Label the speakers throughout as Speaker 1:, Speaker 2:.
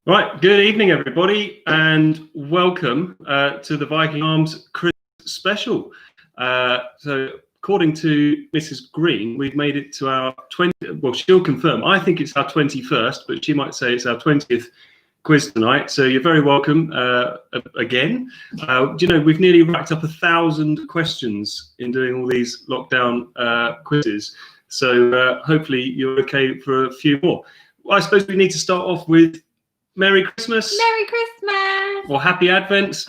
Speaker 1: Right, good evening, everybody, and welcome to the Viking Arms Christmas special. So, according to Mrs. Green, we've made it to our 20th. Well, she'll confirm. I think it's our 21st, but she might say it's our 20th quiz tonight. So you're very welcome again. We've nearly racked up 1,000 questions in doing all these lockdown quizzes. So hopefully you're okay for a few more. Well, I suppose we need to start off with Merry Christmas.
Speaker 2: Merry Christmas.
Speaker 1: Or Happy Advent.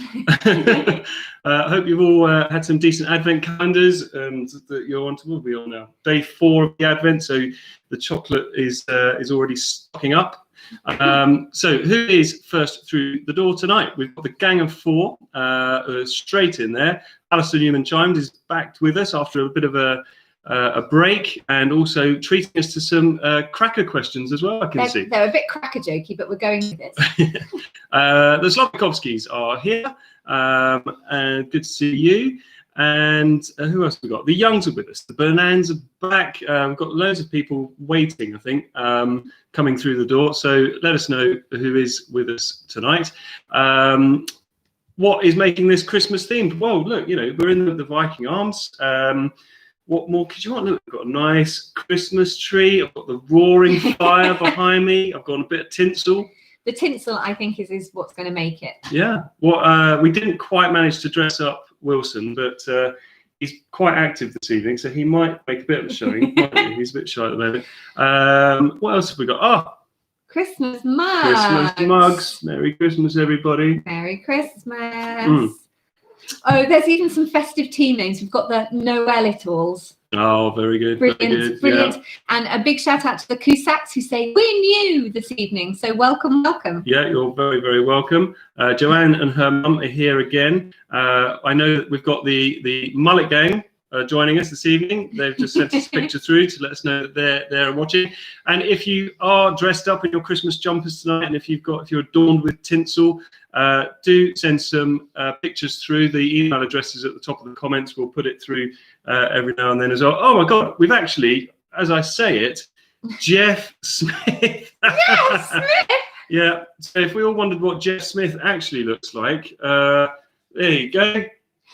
Speaker 1: I hope you've all had some decent Advent calendars and that you're on to, what are we on now? Day 4 of the Advent, so the chocolate is already stocking up. So who is first through the door tonight? We've got the gang of 4 straight in there. Alison Newman-Chimes is back with us after a bit of a break, and also treating us to some cracker questions as well.
Speaker 2: They're a bit cracker jokey, but we're going with it.
Speaker 1: The Slovakovskis are here, and good to see you. And who else have we got? The Youngs are with us. The Burnans are back. We've got loads of people waiting, I think, coming through the door. So let us know who is with us tonight. What is making this Christmas themed? Well, look, we're in the Viking Arms. What more could you want? Look, we've got a nice Christmas tree. I've got the roaring fire behind me. I've got a bit of tinsel.
Speaker 2: The tinsel, I think, is what's going to make it.
Speaker 1: Yeah. Well, we didn't quite manage to dress up Wilson, but he's quite active this evening, so he might make a bit of a showing. He's a bit shy at the moment. What else have we got? Oh,
Speaker 2: Christmas mugs.
Speaker 1: Christmas mugs. Merry Christmas, everybody.
Speaker 2: Merry Christmas. Oh, there's even some festive team names. We've got the Noel-it-alls.
Speaker 1: Oh, very good.
Speaker 2: Brilliant. Yeah. And a big shout out to the Cusacks who say, "We knew" this evening. So welcome.
Speaker 1: Yeah, you're very, very welcome. Joanne and her mum are here again. I know that we've got the Mullet Gang joining us this evening. They've just sent us a picture through to let us know that they're watching. And if you are dressed up in your Christmas jumpers tonight, and if you're adorned with tinsel, do send some pictures through. The email address is at the top of the comments. We'll put it through every now and then as well. Oh my God, we've actually, as I say it, Jeff Smith.
Speaker 2: Yes, Smith.
Speaker 1: Yeah. So if we all wondered what Jeff Smith actually looks like, there you go.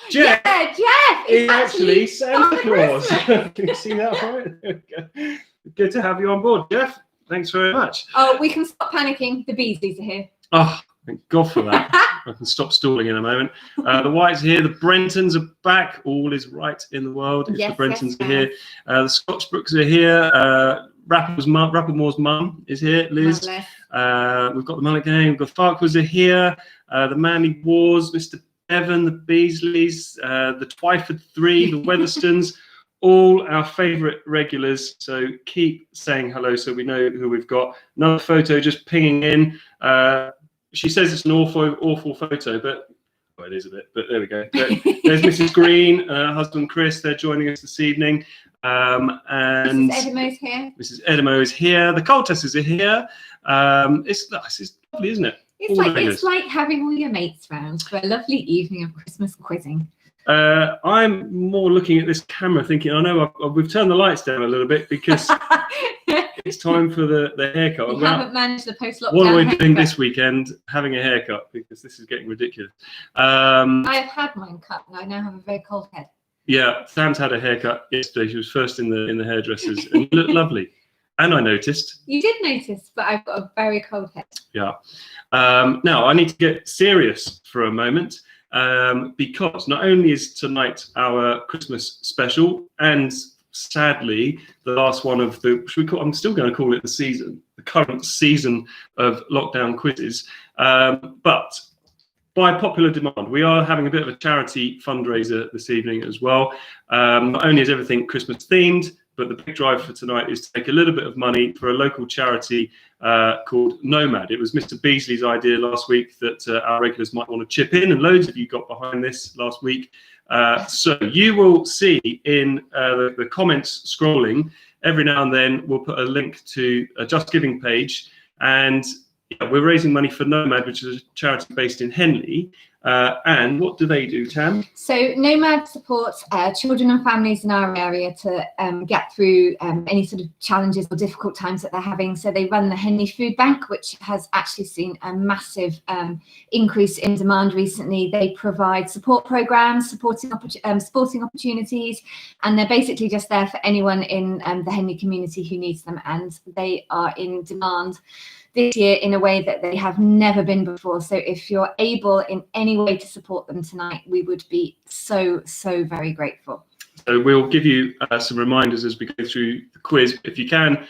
Speaker 1: Jeff.
Speaker 2: Yeah, Jeff
Speaker 1: is actually Santa Claus. Can you see that right? Good to have you on board, Jeff. Thanks very much.
Speaker 2: Oh, we can stop panicking. The Beasleys are here.
Speaker 1: Oh, thank God for that. I can stop stalling in a moment. The Whites are here. The Brentons are back. All is right in the world if the Brentons are here. The Scotchbrooks are here. Rapplemore's mum is here, Liz. We've got the Mullet Gang. We've got Farquhars are here. The Manly Wars, Mr. Evan, the Beasleys, the Twyford 3, the Weatherstons, all our favourite regulars. So keep saying hello so we know who we've got. Another photo just pinging in. She says it's an awful photo, but well, it is a bit. But there we go. There's Mrs. Green and her husband Chris. They're joining us this evening. And
Speaker 2: Mrs. Edamo's here.
Speaker 1: Mrs. Edamo is here. The Coltesses are here. It's nice. It's lovely, isn't it?
Speaker 2: It's like having all your mates round for a lovely evening of Christmas quizzing.
Speaker 1: I'm more looking at this camera thinking, I know we've turned the lights down a little bit because it's time for the haircut.
Speaker 2: We haven't managed the post-lockdown.
Speaker 1: What are we doing this weekend? Having a haircut, because this is getting ridiculous.
Speaker 2: I have had mine cut and I now have a very cold head. Yeah,
Speaker 1: Sam's had a haircut yesterday. She was first in the hairdressers and you look lovely. And I noticed.
Speaker 2: You did notice, but I've got a very cold head.
Speaker 1: Yeah. Now, I need to get serious for a moment because not only is tonight our Christmas special and sadly the last one of I'm still going to call it the current season of lockdown quizzes. But by popular demand, we are having a bit of a charity fundraiser this evening as well. Not only is everything Christmas themed, but the big drive for tonight is to take a little bit of money for a local charity called Nomad. It was Mr. Beasley's idea last week that our regulars might want to chip in, and loads of you got behind this last week. So you will see in the comments scrolling, every now and then we'll put a link to a Just Giving page, and we're raising money for Nomad, which is a charity based in Henley. And what do they do, Tam?
Speaker 2: So Nomad supports children and families in our area to get through any sort of challenges or difficult times that they're having. So they run the Henley Food Bank, which has actually seen a massive increase in demand recently. They provide support programs, sporting opportunities, and they're basically just there for anyone in the Henley community who needs them. And they are in demand this year in a way that they have never been before. So if you're able in any way to support them tonight, we would be so very grateful.
Speaker 1: So we'll give you some reminders as we go through the quiz. If you can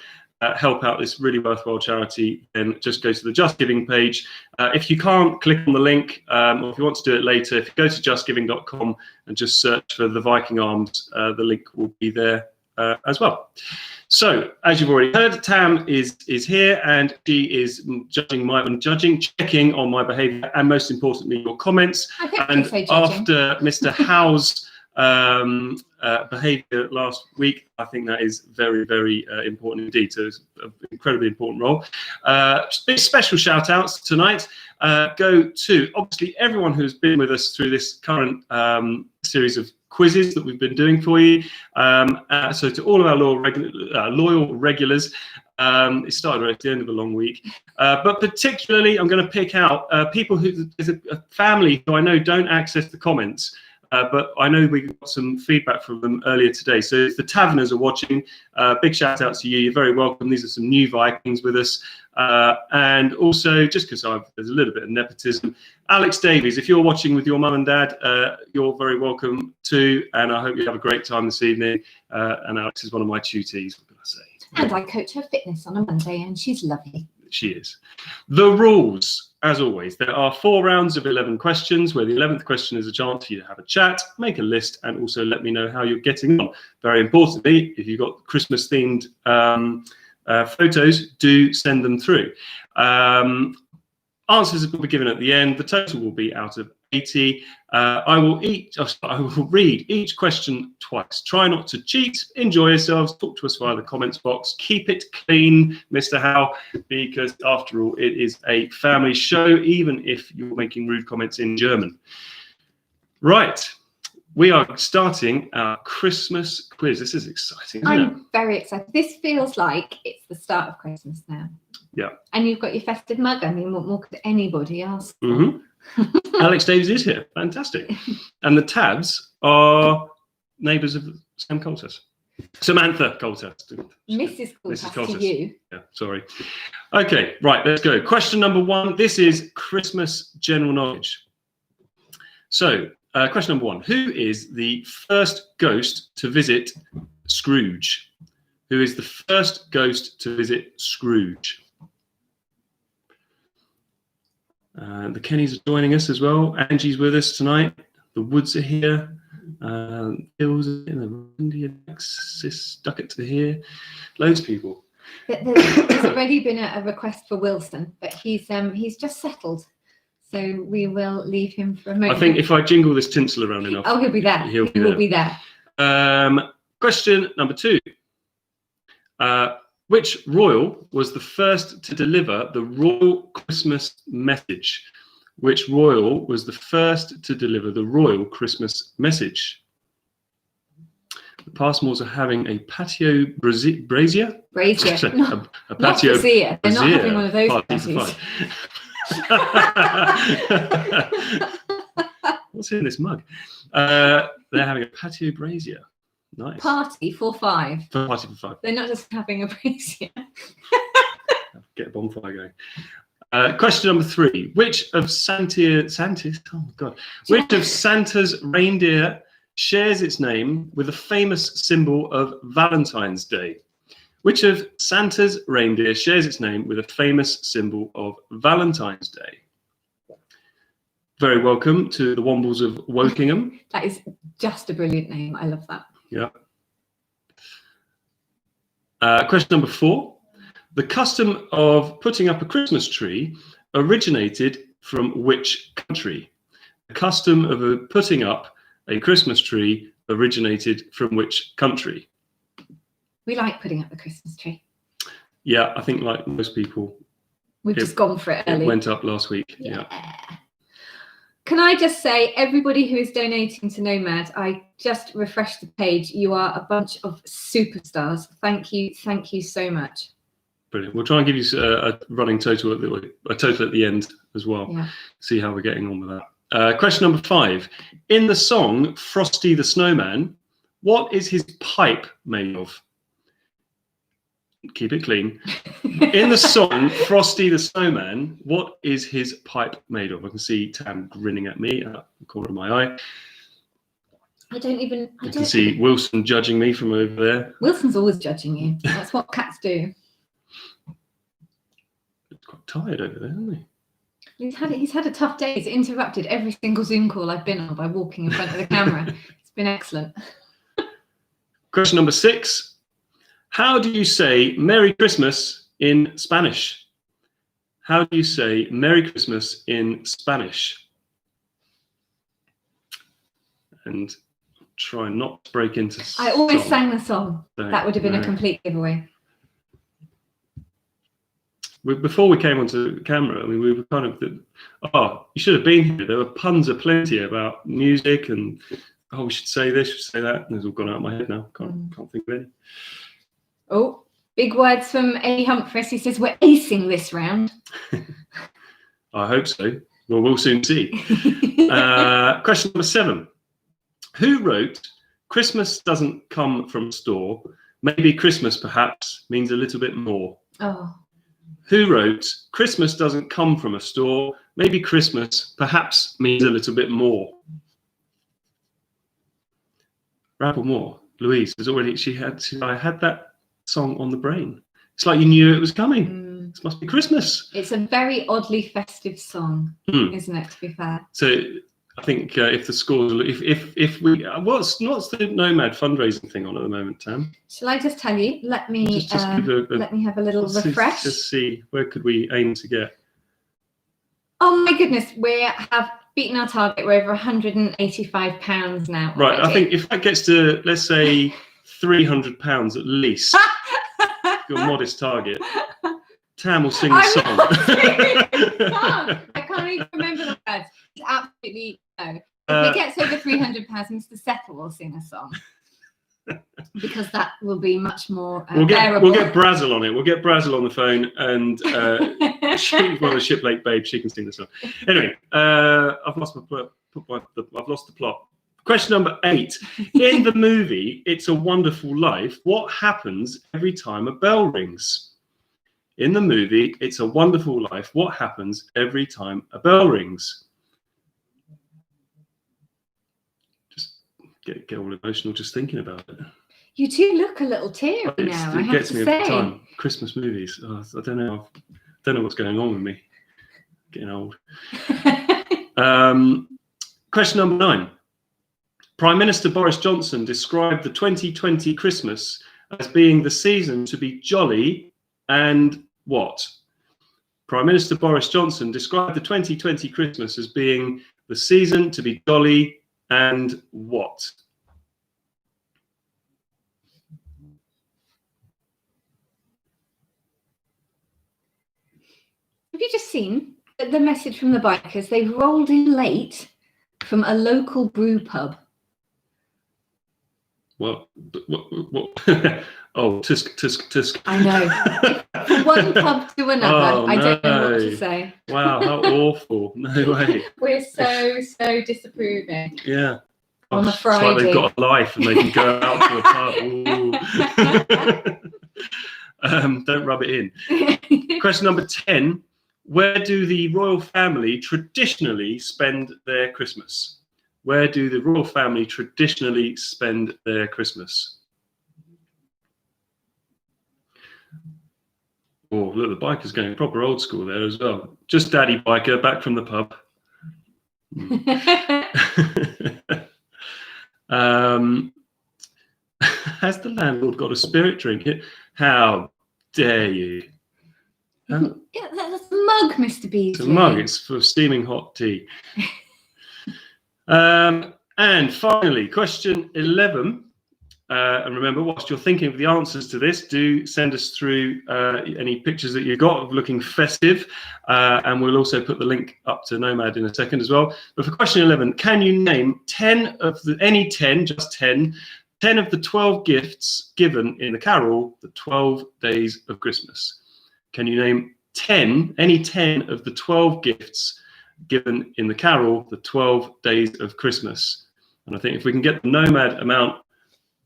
Speaker 1: help out this really worthwhile charity, then just go to the Just Giving page. If you can't, click on the link, or if you want to do it later, if you go to justgiving.com and just search for the Viking Arms, the link will be there as well. So, as you've already heard, Tam is here, and she is checking on my behaviour, and most importantly, your comments. And after Mr. Howe's behaviour last week, I think that is very important indeed. So it's an incredibly important role. Big special shout outs tonight go to obviously everyone who's been with us through this current series of quizzes that we've been doing for you. So to all of our loyal regulars, it started right at the end of a long week, but particularly I'm going to pick out people who, there's a family who I know don't access the comments, but I know we got some feedback from them earlier today. So if the Taverners are watching, big shout out to you. You're very welcome. These are some new Vikings with us. And also, just because there's a little bit of nepotism, Alex Davies, if you're watching with your mum and dad, you're very welcome too. And I hope you have a great time this evening. And Alex is one of my tutees, what can I say?
Speaker 2: And I coach her fitness on a Monday, and she's lovely.
Speaker 1: She is. The rules, as always, there are 4 rounds of 11 questions, where the 11th question is a chance for you to have a chat, make a list, and also let me know how you're getting on. Very importantly, if you've got Christmas-themed photos, do send them through. Answers will be given at the end. The total will be out of 80. I will read each question twice. Try not to cheat. Enjoy yourselves. Talk to us via the comments box. Keep it clean, Mr. Howe, because after all, it is a family show, even if you're making rude comments in German. Right. We are starting our Christmas quiz. This is exciting, isn't it?
Speaker 2: I'm very excited. This feels like it's the start of Christmas now.
Speaker 1: Yeah. And
Speaker 2: you've got your festive mug. I mean, what more could anybody ask for?
Speaker 1: Mm-hmm. Alex Davies is here. Fantastic. And the Tabs are neighbours of Sam Coulter. Samantha Coulter.
Speaker 2: Mrs. Coulter to you.
Speaker 1: Yeah, sorry. Okay, right, let's go. Question number 1. This is Christmas general knowledge. So, question number 1. Who is the first ghost to visit Scrooge? Who is the first ghost to visit Scrooge? The Kennys are joining us as well. Angie's with us tonight. The Woods are here. Bill's in the Indian Duckett to here. Loads of people.
Speaker 2: There's already been a request for Wilson, but he's just settled. So we will leave him for a moment.
Speaker 1: I think if I jingle this tinsel around enough.
Speaker 2: Oh, he'll be there. He will be there.
Speaker 1: Question number 2. Which royal was the first to deliver the royal Christmas message? Which royal was the first to deliver the royal Christmas message? The Passmores are having a patio brazier?
Speaker 2: Brazier.
Speaker 1: A patio
Speaker 2: not brazier. They're not having one of those parties.
Speaker 1: What's in this mug? They're having a patio brazier. Nice.
Speaker 2: Party for 5.
Speaker 1: Party for 5.
Speaker 2: They're not just having a brazier.
Speaker 1: Get a bonfire going. Question number 3. Which of Santa's reindeer shares its name with a famous symbol of Valentine's Day? Which of Santa's reindeer shares its name with a famous symbol of Valentine's Day? Very welcome to the Wombles of Wokingham.
Speaker 2: That is just a brilliant name. I love that.
Speaker 1: Yeah. Question number 4. The custom of putting up a Christmas tree originated from which country? The custom of putting up a Christmas tree originated from which country?
Speaker 2: We like putting up the Christmas tree.
Speaker 1: Yeah, I think like most people.
Speaker 2: We've just gone for it early.
Speaker 1: It went up last week. Yeah.
Speaker 2: Can I just say, everybody who is donating to Nomad, I just refreshed the page. You are a bunch of superstars. Thank you so much.
Speaker 1: Brilliant. We'll try and give you a running total at the end as well.
Speaker 2: Yeah.
Speaker 1: See how we're getting on with that. Question number 5. In the song Frosty the Snowman, what is his pipe made of? Keep it clean. In the song Frosty the Snowman, what is his pipe made of? I can see Tam grinning at me out the corner of my eye.
Speaker 2: I
Speaker 1: can see Wilson judging me from over there.
Speaker 2: Wilson's always judging you. That's what cats do.
Speaker 1: He's quite tired over there, isn't he?
Speaker 2: He's had a tough day. He's interrupted every single Zoom call I've been on by walking in front of the camera. It's been excellent.
Speaker 1: Question number 6. How do you say Merry Christmas in Spanish? How do you say Merry Christmas in Spanish? And try not to break into
Speaker 2: I always sang the song. That would have been a complete giveaway.
Speaker 1: Before we came onto camera, I mean, we were kind of, you should have been here. There were puns aplenty about music and, we should say this, we should say that. And it's all gone out of my head now. Can't think of any.
Speaker 2: Oh, big words from Eddie Humphries. He says, we're acing this round.
Speaker 1: I hope so. Well, we'll soon see. Question number 7. Who wrote Christmas doesn't come from a store? Maybe Christmas perhaps means a little bit more.
Speaker 2: Oh.
Speaker 1: Who wrote Christmas doesn't come from a store? Maybe Christmas perhaps means a little bit more. Rapplemore, Louise has already. I had that song on the brain. It's like you knew it was coming. This must be Christmas.
Speaker 2: It's a very oddly festive song, isn't it? To be fair.
Speaker 1: So I think if the scores, if we, what's the Nomad fundraising thing on at the moment, Tam?
Speaker 2: Shall I just tell you? Let me let me have a little refresh.
Speaker 1: Just see where could we aim to get.
Speaker 2: Oh my goodness, we have beaten our target. We're over £185 now.
Speaker 1: Right, I think if that gets to, let's say, £300 at least, your modest target, Tam will sing the song.
Speaker 2: I can't even remember the words. It's absolutely no. If it gets over £300, Mr. Settle will sing a song. Because that will be much more bearable.
Speaker 1: We'll get Brazel on it. We'll get Brazel on the phone, and she's one of the Shiplake babes. She can sing the song. Anyway, I've lost the plot. Question number 8. In the movie It's a Wonderful Life, what happens every time a bell rings? In the movie It's a Wonderful Life, what happens every time a bell rings? Get all emotional just thinking about it.
Speaker 2: You do look a little teary now.
Speaker 1: It gets me every time. Christmas movies. I don't know. I don't know what's going on with me. Getting old. Question number 9. Prime Minister Boris Johnson described the 2020 Christmas as being the season to be jolly and what? Prime Minister Boris Johnson described the 2020 Christmas as being the season to be jolly and what?
Speaker 2: Have you just seen the message from the bikers? They've rolled in late from a local brew pub.
Speaker 1: What? Oh, tisk.
Speaker 2: I know. From one pub to another. I don't know what to say.
Speaker 1: Wow, how awful. No way.
Speaker 2: We're so disapproving.
Speaker 1: Yeah.
Speaker 2: On a Friday.
Speaker 1: It's like they've got a life and they can go out to a pub. Don't rub it in. Question number 10. Where do the royal family traditionally spend their Christmas? Where do the royal family traditionally spend their Christmas? Oh, look, the biker's going proper old school there as well. Just Daddy Biker back from the pub. Has the landlord got a spirit drink? How dare you?
Speaker 2: Yeah, that's a mug, Mr. Beasley.
Speaker 1: It's a mug. It's for steaming hot tea. And finally, question 11. And remember, whilst you're thinking of the answers to this, do send us through any pictures that you've got of looking festive. And we'll also put the link up to Nomad in a second as well. But for question 11, can you name 10 of the, any 10, just 10 of the 12 gifts given in the carol, The 12 Days of Christmas? Can you name 10, any 10 of the 12 gifts given in the carol, The 12 Days of Christmas? And I think if we can get the Nomad amount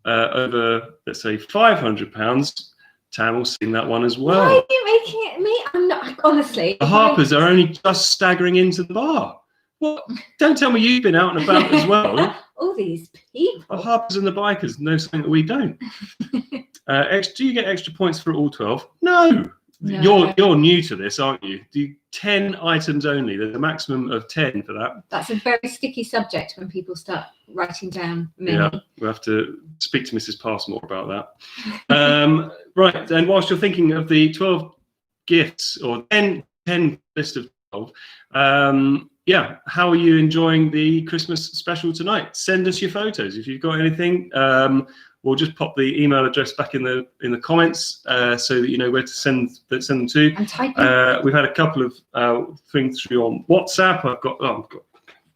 Speaker 1: over, let's say, £500, Tam will sing that one as well.
Speaker 2: Why are you making it me? I'm not, honestly.
Speaker 1: The Harpers are only just staggering into the bar. What? Don't tell me you've been out and about as well.
Speaker 2: All these people.
Speaker 1: The Harpers and the Bikers know something that we don't. Do you get extra points for all 12? No. You're new to this, aren't you? Do 10 items only. There's a maximum of 10 for that.
Speaker 2: That's a very sticky subject when people start writing down many.
Speaker 1: Yeah, we'll have to speak to Mrs. Passmore about that. Right, and whilst you're thinking of the 12 gifts, or 10 list of 12, yeah, how are you enjoying the Christmas special tonight? Send us your photos if you've got anything. We'll just pop the email address back in the comments so that you know where to send them to.
Speaker 2: And type
Speaker 1: we've had a couple of things through on WhatsApp. I've got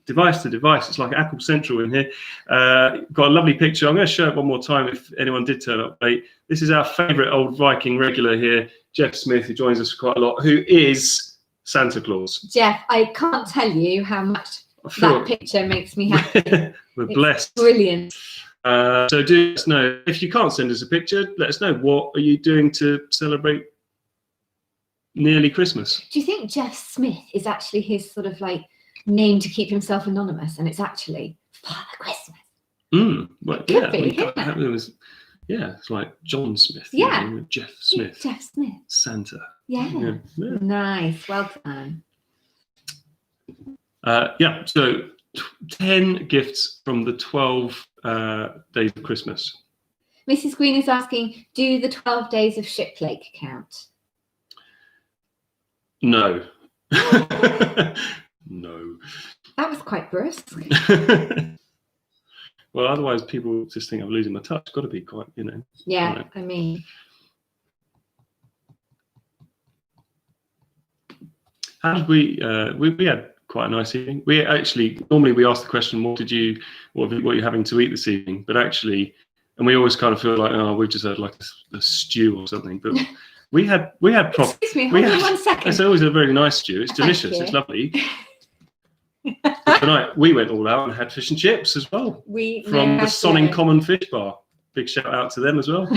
Speaker 1: device to device. It's like Apple Central in here. Got a lovely picture. I'm going to show it one more time if anyone did turn up late. This is our favourite old Viking regular here, Jeff Smith, who joins us quite a lot, who is Santa Claus.
Speaker 2: Jeff, I can't tell you how much that picture makes me happy.
Speaker 1: We're blessed.
Speaker 2: Brilliant.
Speaker 1: So do let us know. If you can't send us a picture, let us know. What are you doing to celebrate nearly Christmas?
Speaker 2: Do you think Jeff Smith is actually his sort of like name to keep himself anonymous, and it's actually Father Christmas?
Speaker 1: Well,
Speaker 2: Could be,
Speaker 1: yeah, it's like John Smith.
Speaker 2: Yeah.
Speaker 1: You know, Jeff Smith.
Speaker 2: Jeff Smith.
Speaker 1: Santa.
Speaker 2: Yeah. Nice. Well done.
Speaker 1: Yeah, so 10 gifts from the 12 days of Christmas.
Speaker 2: Mrs. Green is asking, do the 12 days of Shiplake count?
Speaker 1: No. No.
Speaker 2: That was quite brusque.
Speaker 1: Well, otherwise people just think I'm losing my touch. Got to be quite, you know.
Speaker 2: Yeah,
Speaker 1: right.
Speaker 2: I mean.
Speaker 1: How did we had quite a nice evening. We actually, normally we ask the question, what are you having to eat this evening? But actually, and we always kind of feel like, oh, we've just had like a stew or something. But we had proper.
Speaker 2: Excuse me, hold on 1 second.
Speaker 1: It's always a very nice stew. It's delicious. It's lovely. But tonight we went all out and had fish and chips as well. From the Sonning Common Fish Bar. Big shout out to them as well.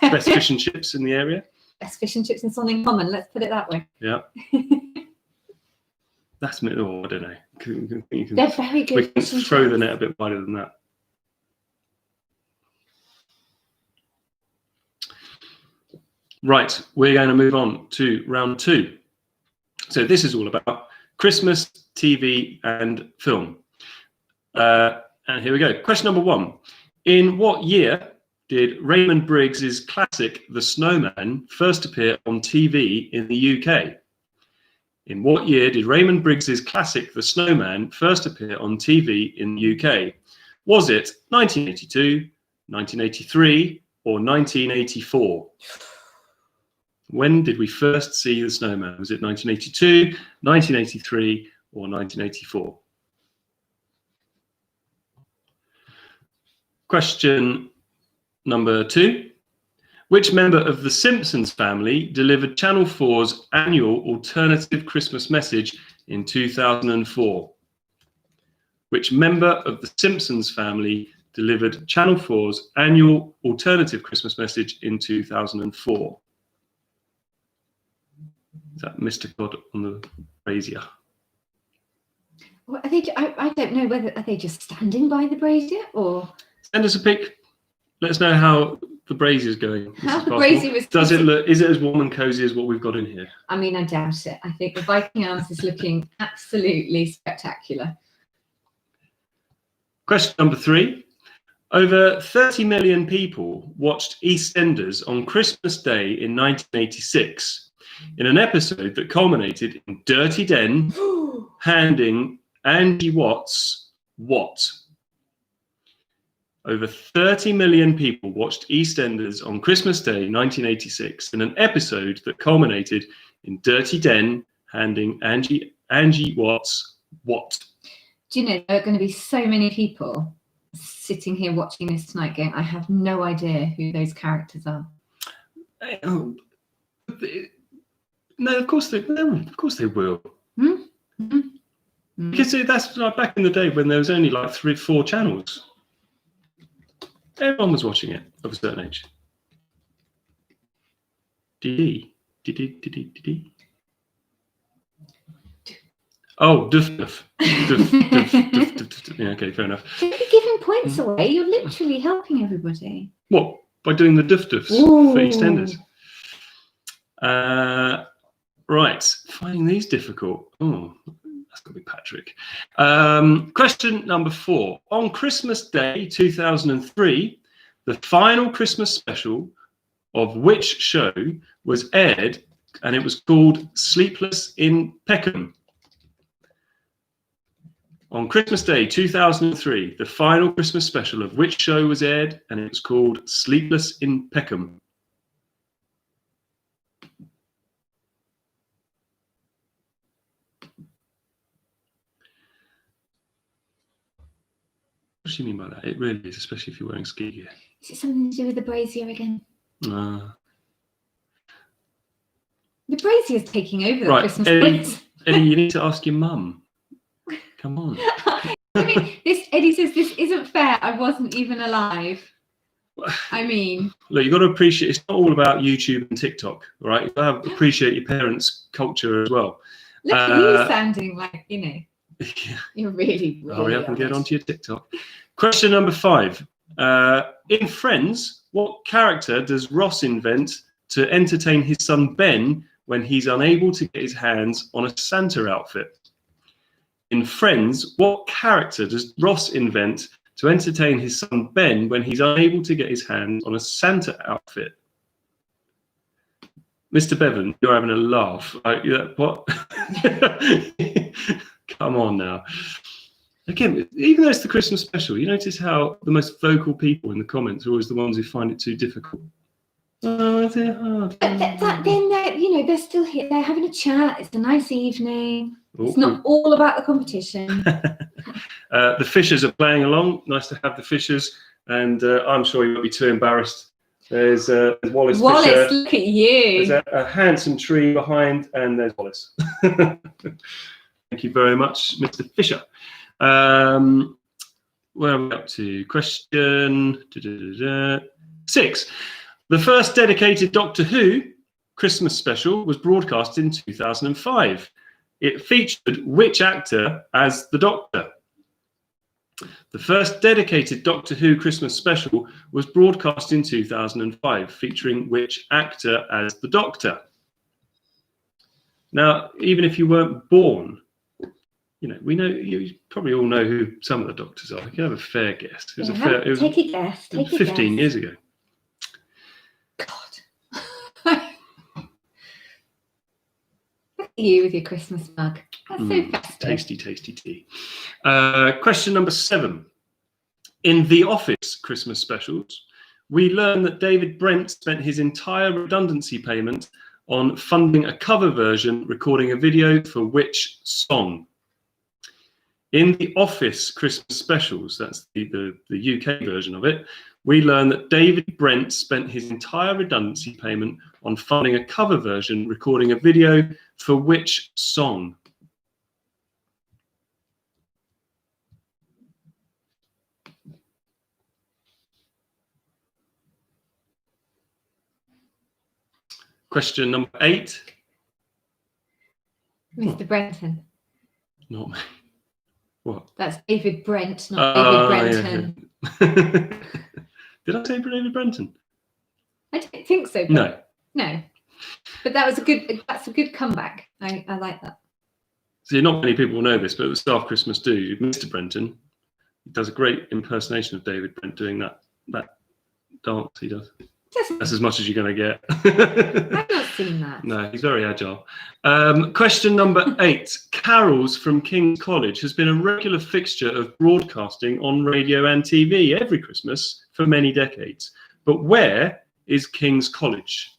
Speaker 1: Best fish and chips in the area.
Speaker 2: Best fish and chips in Sonning Common. Let's put it that way.
Speaker 1: Yeah. That's me. Oh, I don't know.
Speaker 2: They're very good.
Speaker 1: We can throw the net a bit wider than that. Right, we're going to move on to round 2. So this is all about Christmas, TV and film. And here we go. Question number 1. In what year did Raymond Briggs's classic The Snowman first appear on TV in the UK? In what year did Raymond Briggs's classic The Snowman first appear on TV in the UK? Was it 1982, 1983 or 1984? When did we first see The Snowman? Was it 1982, 1983 or 1984? Question number 2. Which member of the Simpsons family delivered Channel 4's annual alternative Christmas message in 2004? Which member of the Simpsons family delivered Channel 4's annual alternative Christmas message in 2004? Is that Mr. God on the brazier?
Speaker 2: Well, are they, I don't know whether, are they just standing by the brazier or?
Speaker 1: Send us a pic. Let us know how the brazier's going.
Speaker 2: How the brazier was.
Speaker 1: Does it look? Is it as warm and cozy as what we've got in here?
Speaker 2: I mean, I doubt it. I think the Viking Arms is looking absolutely spectacular.
Speaker 1: Question number 3. Over 30 million people watched EastEnders on Christmas Day in 1986 in an episode that culminated in Dirty Den handing Angie Watts what? over 30 million people watched EastEnders on Christmas Day 1986 in an episode that culminated in Dirty Den handing Angie Watts what?
Speaker 2: Do you know there are going to be so many people sitting here watching this tonight going, I have no idea who those characters are.
Speaker 1: No, of course they will.
Speaker 2: Mm-hmm.
Speaker 1: Because that's like back in the day when there was only like 3 or 4 channels. Everyone was watching it of a certain age. Did. Oh, duff. Yeah, okay, fair enough.
Speaker 2: Don't be giving points away. You're literally helping everybody.
Speaker 1: What? By doing the duffs for EastEnders? Right, finding these difficult. Oh, that's got to be Patrick. Question number 4. On Christmas Day 2003, the final Christmas special of which show was aired, and it was called Sleepless in Peckham? On Christmas Day 2003, the final Christmas special of which show was aired, and it was called Sleepless in Peckham? What do you mean by that? It really is, especially if you're wearing ski gear.
Speaker 2: Is it something to do with the brazier again? The brazier's taking over the Christmas quiz.
Speaker 1: Eddie, you need to ask your mum. Come on.
Speaker 2: I mean, Eddie says this isn't fair. I wasn't even alive. I mean,
Speaker 1: look, you've got to appreciate. It's not all about YouTube and TikTok, all right? You've got to appreciate your parents' culture as well.
Speaker 2: Look at you sounding like, you know,
Speaker 1: Yeah.
Speaker 2: you're really
Speaker 1: Hurry up and get onto your TikTok. Question number 5. In Friends, what character does Ross invent to entertain his son Ben when he's unable to get his hands on a Santa outfit? In Friends, what character does Ross invent to entertain his son Ben when he's unable to get his hands on a Santa outfit? Mr. Bevan, you're having a laugh. What? Come on now. Again, even though it's the Christmas special, you notice how the most vocal people in the comments are always the ones who find it too difficult. Oh, is it hard?
Speaker 2: But then they're, you know, they're still here. They're having a chat. It's a nice evening. It's not all about the competition.
Speaker 1: The Fishers are playing along. Nice to have the Fishers, and I'm sure you won't be too embarrassed. There's Wallace Fisher.
Speaker 2: Wallace, look at you.
Speaker 1: There's a handsome tree behind, and there's Wallace. Thank you very much, Mr. Fisher. Where are we up to? Question 6. The first dedicated Doctor Who Christmas special was broadcast in 2005. It featured which actor as the Doctor? The first dedicated Doctor Who Christmas special was broadcast in 2005, featuring which actor as the Doctor? Now, even if you weren't born, you know, we know, you probably all know who some of the Doctors are. You can have a fair guess. It was
Speaker 2: take a guess. Take
Speaker 1: 15 years ago.
Speaker 2: God. Look at you with your Christmas mug. That's so festive.
Speaker 1: Tasty, tasty tea. Question number 7. In The Office Christmas specials, we learn that David Brent spent his entire redundancy payment on funding a cover version recording a video for which song? In The Office Christmas specials, that's the UK version of it, we learn that David Brent spent his entire redundancy payment on funding a cover version recording a video for which song? Question number 8.
Speaker 2: Mr. Brenton.
Speaker 1: Not me. What?
Speaker 2: That's David Brent, not David Brenton.
Speaker 1: Yeah. Did I say David Brenton?
Speaker 2: I don't think so.
Speaker 1: No.
Speaker 2: No. But that's a good comeback. I like that.
Speaker 1: See, not many people know this, but the Staff Christmas do. Mr. Brenton, he does a great impersonation of David Brent doing that dance he does. That's as much as you're going to get.
Speaker 2: I've not seen that.
Speaker 1: No, he's very agile. Question number 8. Carols from King's College has been a regular fixture of broadcasting on radio and TV every Christmas for many decades. But where is King's College?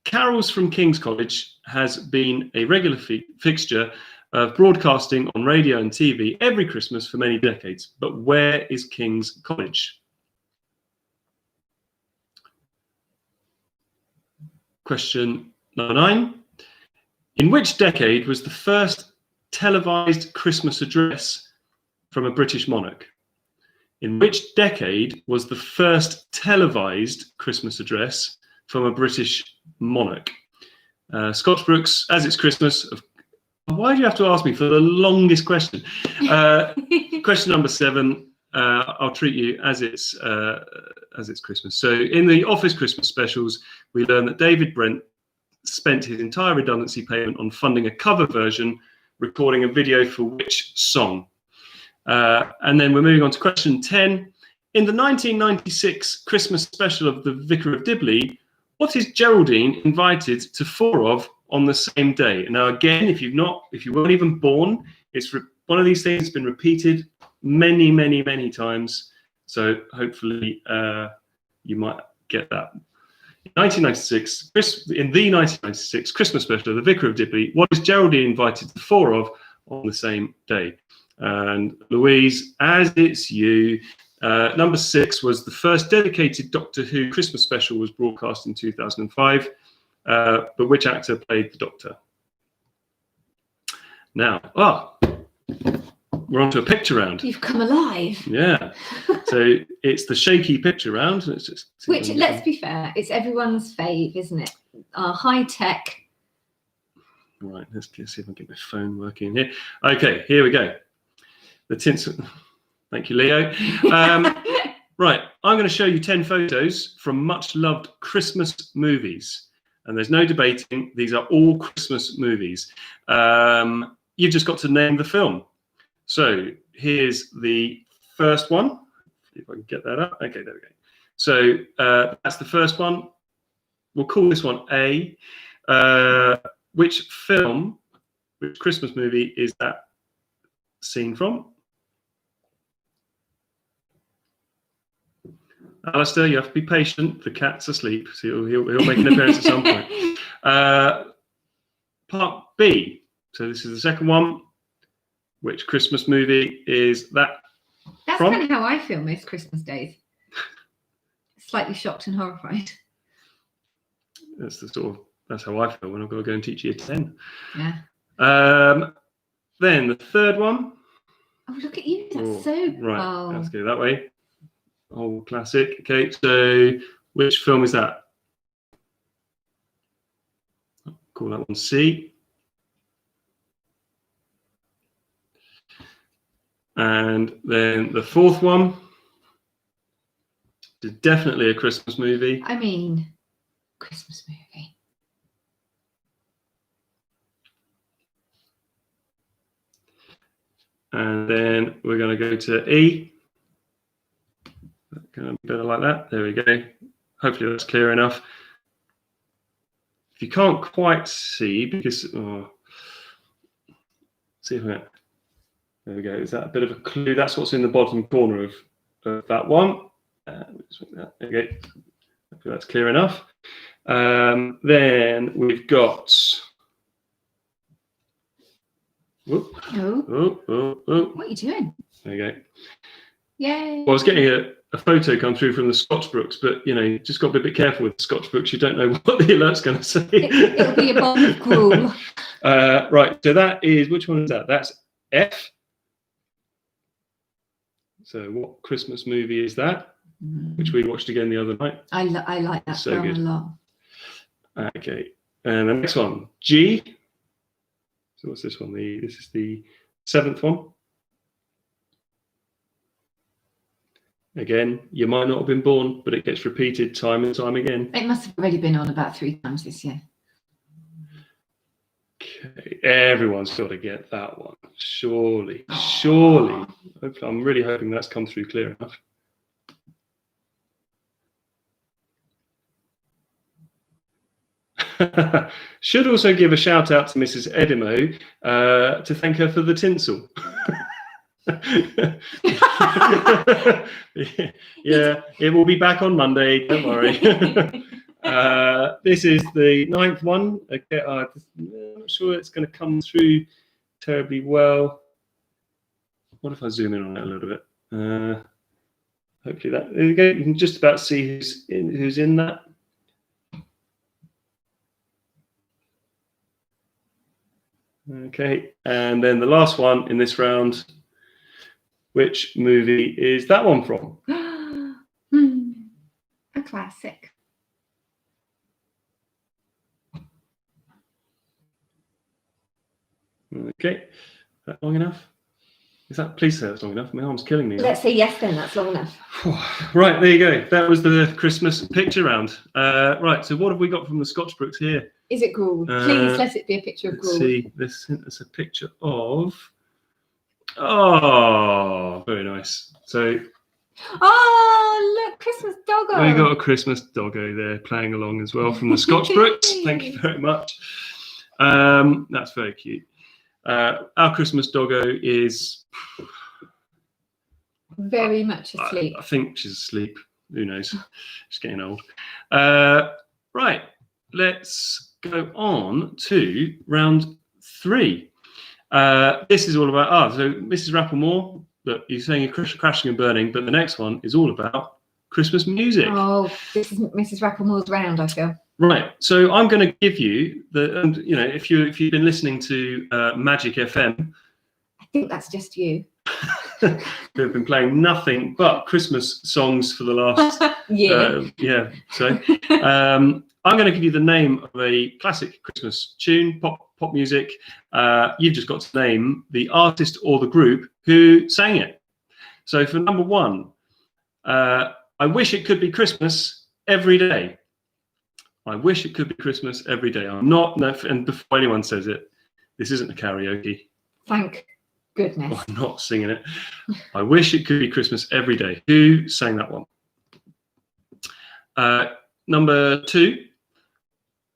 Speaker 1: Carols from King's College has been a regular fixture of broadcasting on radio and TV every Christmas for many decades. But where is King's College? Question number 9. In which decade was the first televised Christmas address from a British monarch? In which decade was the first televised Christmas address from a British monarch? Scotch Brooks, as it's Christmas. Why do you have to ask me for the longest question? Question number 7. I'll treat you as it's Christmas. So in the Office Christmas specials, we learn that David Brent spent his entire redundancy payment on funding a cover version, recording a video for which song? And then we're moving on to question 10. In the 1996 Christmas special of The Vicar of Dibley, what is Geraldine invited to 4 of on the same day? Now, again, if you weren't even born, it's one of these things that's been repeated many, many, many times. So hopefully you might get that. In the 1996 Christmas special of The Vicar of Dibley, what is Geraldine invited to 4 of on the same day? And Louise, as it's you, number 6 was the first dedicated Doctor Who Christmas special was broadcast in 2005. But which actor played the Doctor? Now, we're on to a picture round.
Speaker 2: You've come alive.
Speaker 1: Yeah. So it's the shaky picture round.
Speaker 2: Which, let's be fair, it's everyone's fave, isn't it? Our high tech.
Speaker 1: Right, let's see if I can get my phone working here. Okay, here we go. The tinsel. Thank you, Leo. Right, I'm going to show you 10 photos from much loved Christmas movies. And there's no debating. These are all Christmas movies. You've just got to name the film. So here's the first one. If I can get that up. Okay, there we go. So that's the first one. We'll call this one A. Which Christmas movie is that scene from? Alistair, you have to be patient. The cat's asleep, so he'll make an appearance at some point. Part B. So this is the second one. Which Christmas movie is that
Speaker 2: That's
Speaker 1: from?
Speaker 2: kind of how I feel most Christmas days. Slightly shocked and horrified.
Speaker 1: That's how I feel when I've got to go and teach year 10.
Speaker 2: Yeah.
Speaker 1: Then the third one.
Speaker 2: Oh, look at you. That's so
Speaker 1: right. Let's go that way. Old classic. Okay, so which film is that? I'll call that one C. And then the fourth one is definitely a Christmas movie.
Speaker 2: I mean, Christmas movie.
Speaker 1: And then we're going to go to E. Going to be better like that. There we go. Hopefully that's clear enough. If you can't quite see, because see if I can. There we go. Is that a bit of a clue? That's what's in the bottom corner of that one. There we go. Hopefully that's clear enough. Then we've got. Whoop.
Speaker 2: What are you doing?
Speaker 1: There you go.
Speaker 2: Yay.
Speaker 1: Well, I was getting a photo come through from the Scotch Brooks, but you just got to be a bit careful with the Scotch Brooks. You don't know what the alert's going to say.
Speaker 2: It'll be a bomb of gruel.
Speaker 1: Right. So that is, which one is that? That's F. So what Christmas movie is that? Which we watched again the other night.
Speaker 2: I like that film a lot.
Speaker 1: Okay. And the next one, G. So what's this one? This is the 7th one. Again, you might not have been born, but it gets repeated time and time again.
Speaker 2: It must have already been on about 3 times this year.
Speaker 1: Okay, everyone's got to get that one. Surely. Hopefully, I'm really hoping that's come through clear enough. Should also give a shout out to Mrs. Edimo to thank her for the tinsel. Yeah, it will be back on Monday, don't worry. This is the 9th one. Okay, I'm not sure it's going to come through terribly well. What if I zoom in on it a little bit? Hopefully that, there you go. You can just about see who's in that. Okay, and then the last one in this round, which movie is that one from?
Speaker 2: A classic.
Speaker 1: Okay, is that long enough? Is that, please say that's long enough. My arm's killing me.
Speaker 2: Let's say yes then, that's long enough.
Speaker 1: Right, there you go. That was the Christmas picture round. Right, so what have we got from the Scotch Brooks here?
Speaker 2: Is it Gruel? Please let it be a picture of
Speaker 1: Let's
Speaker 2: Gruel.
Speaker 1: see, they sent us a picture of, oh, very nice. So,
Speaker 2: Oh, look, Christmas doggo.
Speaker 1: we got a Christmas doggo there playing along as well from the Scotch Brooks. Thank you very much. That's very cute. Our Christmas doggo is
Speaker 2: very much asleep.
Speaker 1: I think she's asleep. Who knows? She's getting old. Right, let's go on to round 3. This is all about, so Mrs. Rapplemore, look, you're saying you're crashing and burning, but the next one is all about Christmas music.
Speaker 2: Oh, this is Mrs. Rapplemore's round, I feel.
Speaker 1: Right, so I'm going to give you you know, if you've been listening to Magic FM,
Speaker 2: I think that's just you.
Speaker 1: who've been playing nothing but Christmas songs for the last
Speaker 2: year.
Speaker 1: So I'm going to give you the name of a classic Christmas tune, pop music. You've just got to name the artist or the group who sang it. So for number 1, I wish it could be Christmas every day. I wish it could be Christmas every day. I'm not, and before anyone says it, this isn't a karaoke.
Speaker 2: Thank goodness.
Speaker 1: I'm not singing it. I wish it could be Christmas every day. Who sang that one? Number 2,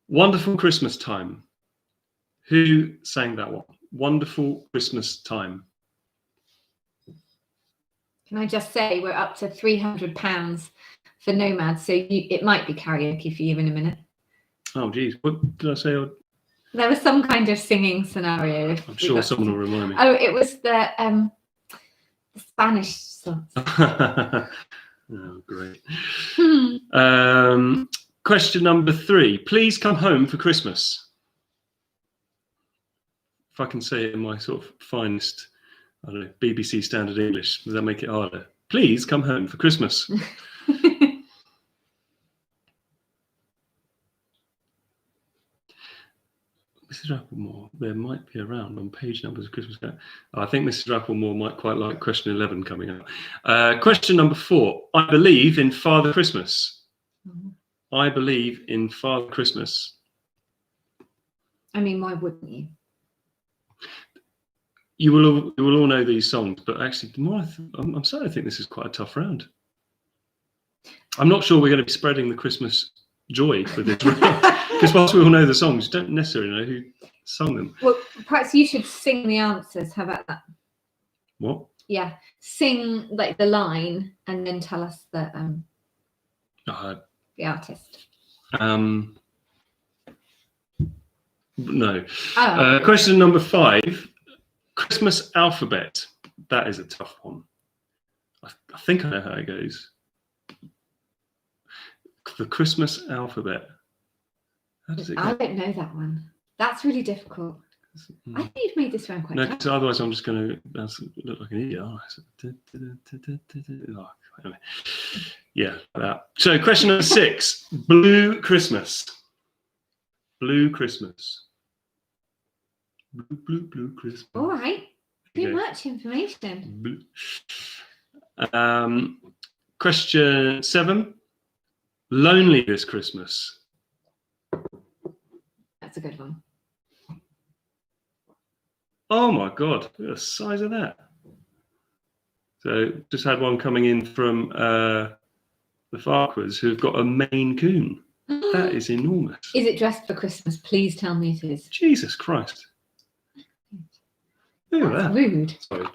Speaker 1: Wonderful Christmas Time. Who sang that one? Wonderful Christmas Time.
Speaker 2: Can I just say we're up to £300 for Nomad, so it might be karaoke for you in a minute.
Speaker 1: Oh, geez. What did I say?
Speaker 2: There was some kind of singing scenario.
Speaker 1: I'm sure someone will remind me.
Speaker 2: Oh, it was the Spanish song.
Speaker 1: Oh, great. Question number 3. Please come home for Christmas. If I can say it in my sort of finest, I don't know, BBC Standard English, does that make it harder? Please come home for Christmas. Mrs. Rapplemore, there might be around on page numbers of Christmas. I think Mrs. Rapplemore might quite like question 11 coming up. Question number 4. I believe in Father Christmas. I believe in Father Christmas.
Speaker 2: I mean, why wouldn't you?
Speaker 1: You will all know these songs, but actually, the more I'm starting to think this is quite a tough round. I'm not sure we're going to be spreading the Christmas joy with this round, because whilst we all know the songs, you don't necessarily know who sung them.
Speaker 2: Well, perhaps you should sing the answers. How about that?
Speaker 1: What?
Speaker 2: Yeah, sing like the line and then tell us the artist.
Speaker 1: No.
Speaker 2: Oh.
Speaker 1: Question number 5. Christmas alphabet. That is a tough one. I think I know how it goes. The Christmas alphabet. How does it go?
Speaker 2: I don't know that one. That's really difficult. I think you've made this round quite tough.
Speaker 1: Because otherwise I'm just going to look like an idiot. Anyway. Yeah, that. So question number 6. Blue Christmas. Blue Christmas. Blue Christmas.
Speaker 2: All right. Too much information.
Speaker 1: Question 7. Lonely This Christmas.
Speaker 2: That's a good one.
Speaker 1: Oh my God, look at the size of that. So just had one coming in from the Farquhars, who've got a Maine Coon. That is enormous.
Speaker 2: Is it dressed for Christmas? Please tell me it is.
Speaker 1: Jesus Christ. Look at
Speaker 2: That's
Speaker 1: that.
Speaker 2: rude.
Speaker 1: Sorry.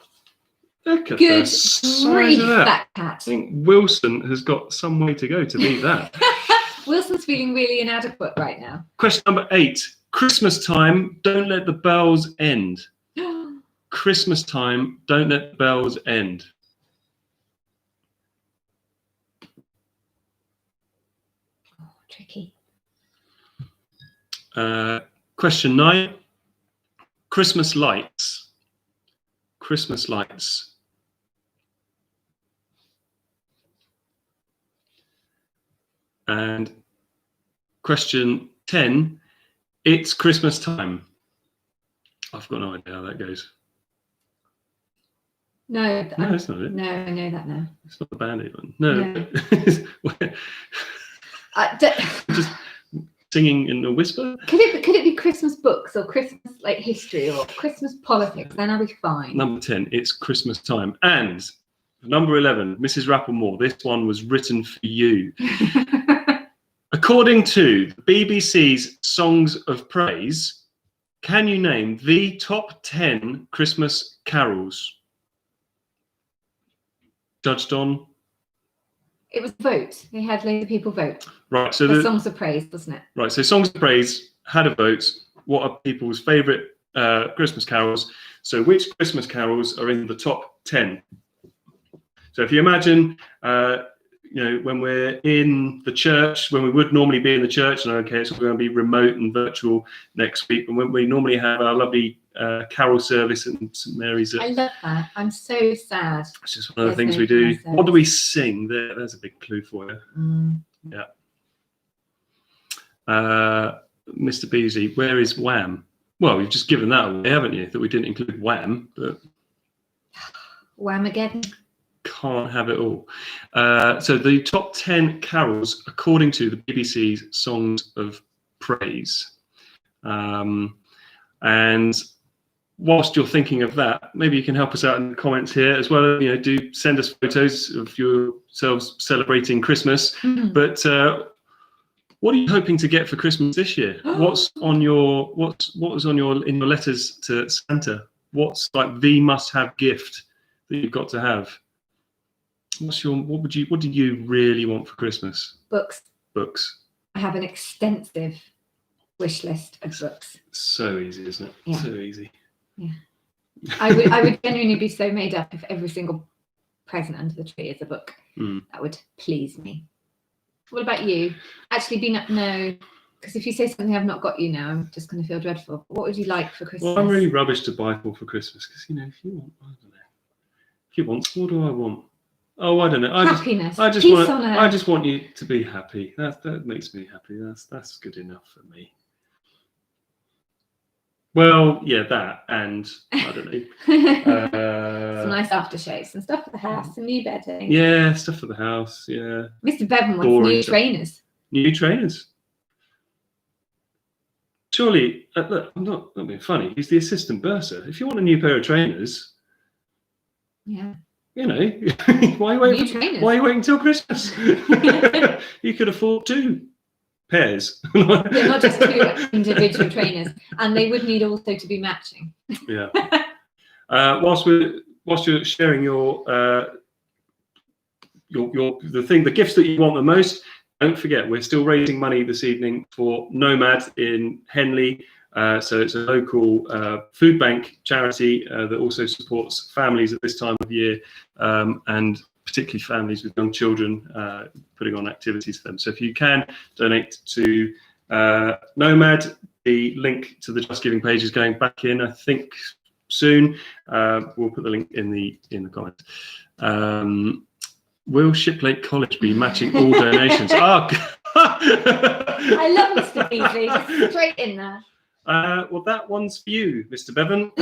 Speaker 1: Look at
Speaker 2: Good
Speaker 1: the size
Speaker 2: grief,
Speaker 1: of that.
Speaker 2: that
Speaker 1: I
Speaker 2: cat.
Speaker 1: think Wilson has got some way to go to beat that.
Speaker 2: Wilson's feeling really inadequate right now.
Speaker 1: Question number 8. Christmas time, don't let the bells end. Christmas time, don't let the bells end.
Speaker 2: Tricky.
Speaker 1: Question 9. Christmas lights. Christmas lights. And question 10. It's Christmas time. I've got no idea how that goes.
Speaker 2: No,
Speaker 1: No, that's not it.
Speaker 2: No, I know that now.
Speaker 1: It's not the Band-Aid one. No. Just singing in a whisper.
Speaker 2: Could it be Christmas books or Christmas like history or Christmas politics? Then I'll be fine.
Speaker 1: Number 10, it's Christmas time. And number 11, Mrs. Rapplemore, this one was written for you. According to the BBC's Songs of Praise, can you name the top 10 Christmas carols? Judge Don?
Speaker 2: It was a vote. They had loads of people vote.
Speaker 1: Right, so
Speaker 2: the Songs of Praise, wasn't it?
Speaker 1: Right, so Songs of Praise had a vote. What are people's favourite Christmas carols? So which Christmas carols are in the top 10? So if you imagine, when we're in the church, when we would normally be in the church, and okay, it's going to be remote and virtual next week, and when we normally have our lovely carol service at St Mary's.
Speaker 2: I love that. I'm so sad.
Speaker 1: It's just one of the things we do. What do we sing? There's a big clue for you. Yeah. Mr. Beasley, where is Wham? Well, you've just given that away, haven't you? That we didn't include Wham, but
Speaker 2: Wham again.
Speaker 1: Can't have it all. So the top 10 carols according to the BBC's Songs of Praise. And whilst you're thinking of that, maybe you can help us out in the comments here as well. Do send us photos of yourselves celebrating Christmas. But what are you hoping to get for Christmas this year? What was on your in your letters to Santa? What's like the must-have gift that you've got to have? What do you really want for Christmas?
Speaker 2: Books.
Speaker 1: Books.
Speaker 2: I have an extensive wish list of books.
Speaker 1: So easy, isn't it?
Speaker 2: Yeah.
Speaker 1: So easy.
Speaker 2: Yeah. I would genuinely be so made up if every single present under the tree is a book. That would please me. What about you? Actually, no, because if you say something I've not got you now, I'm just going to feel dreadful. What would you like for Christmas?
Speaker 1: Well, I'm really rubbish to buy for Christmas because if you want, I don't know. If you want, what do I want? Oh, I don't know.
Speaker 2: Happiness.
Speaker 1: I just want you to be happy. That makes me happy. That's good enough for me. Well, yeah, that and I don't know.
Speaker 2: Some nice aftershaves, some stuff for the house, some new bedding.
Speaker 1: Yeah, stuff for the house. Yeah.
Speaker 2: Mr. Bevan wants new trainers.
Speaker 1: New trainers. Surely, look, I'm not being funny. He's the assistant bursar. If you want a new pair of trainers,
Speaker 2: yeah.
Speaker 1: Why are you waiting till Christmas? You could afford 2 pairs.
Speaker 2: They're not just 2 individual trainers, and they would need also to be matching.
Speaker 1: Yeah. Whilst you're sharing the gifts that you want the most, don't forget we're still raising money this evening for Nomad in Henley. So it's a local food bank charity that also supports families at this time of year, and particularly families with young children, putting on activities for them. So if you can donate to Nomad, the link to the Just Giving page is going back in, I think, soon. We'll put the link in the comments. Will Shiplake College be matching all donations?
Speaker 2: I love Mr. Beasley, just straight in there.
Speaker 1: Well, that one's for you, Mr. Bevan,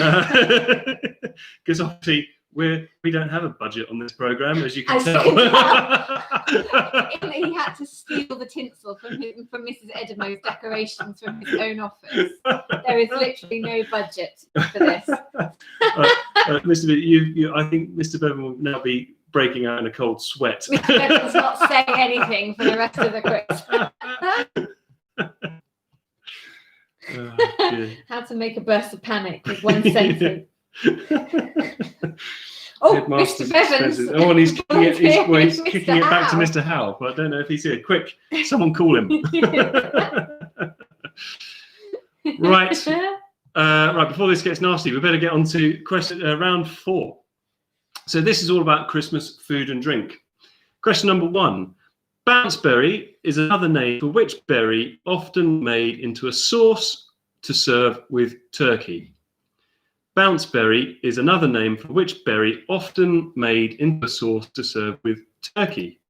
Speaker 1: because obviously we don't have a budget on this programme, as you can tell.
Speaker 2: He had to steal the tinsel from Mrs. Edamo's decorations from his own office. There is literally no budget for this.
Speaker 1: Mr. I think Mr. Bevan will now be breaking out in a cold sweat.
Speaker 2: Mr. Bevan's not saying anything for the rest of the quiz. How to make a burst of panic with one sentence. Oh,
Speaker 1: Headmaster's
Speaker 2: Mr. Bevins.
Speaker 1: expenses. Oh, and he's kicking it, he's
Speaker 2: Mr.
Speaker 1: kicking it back to
Speaker 2: Howe.
Speaker 1: Mr. Howe, but I don't know if he's here. Quick, someone call him. Right. Right, before this gets nasty, we better get on to question round 4. So this is all about Christmas food and drink. Question number 1. Bounceberry is another name for which berry often made into a sauce to serve with turkey. Bounceberry is another name for which berry often made into a sauce to serve with turkey.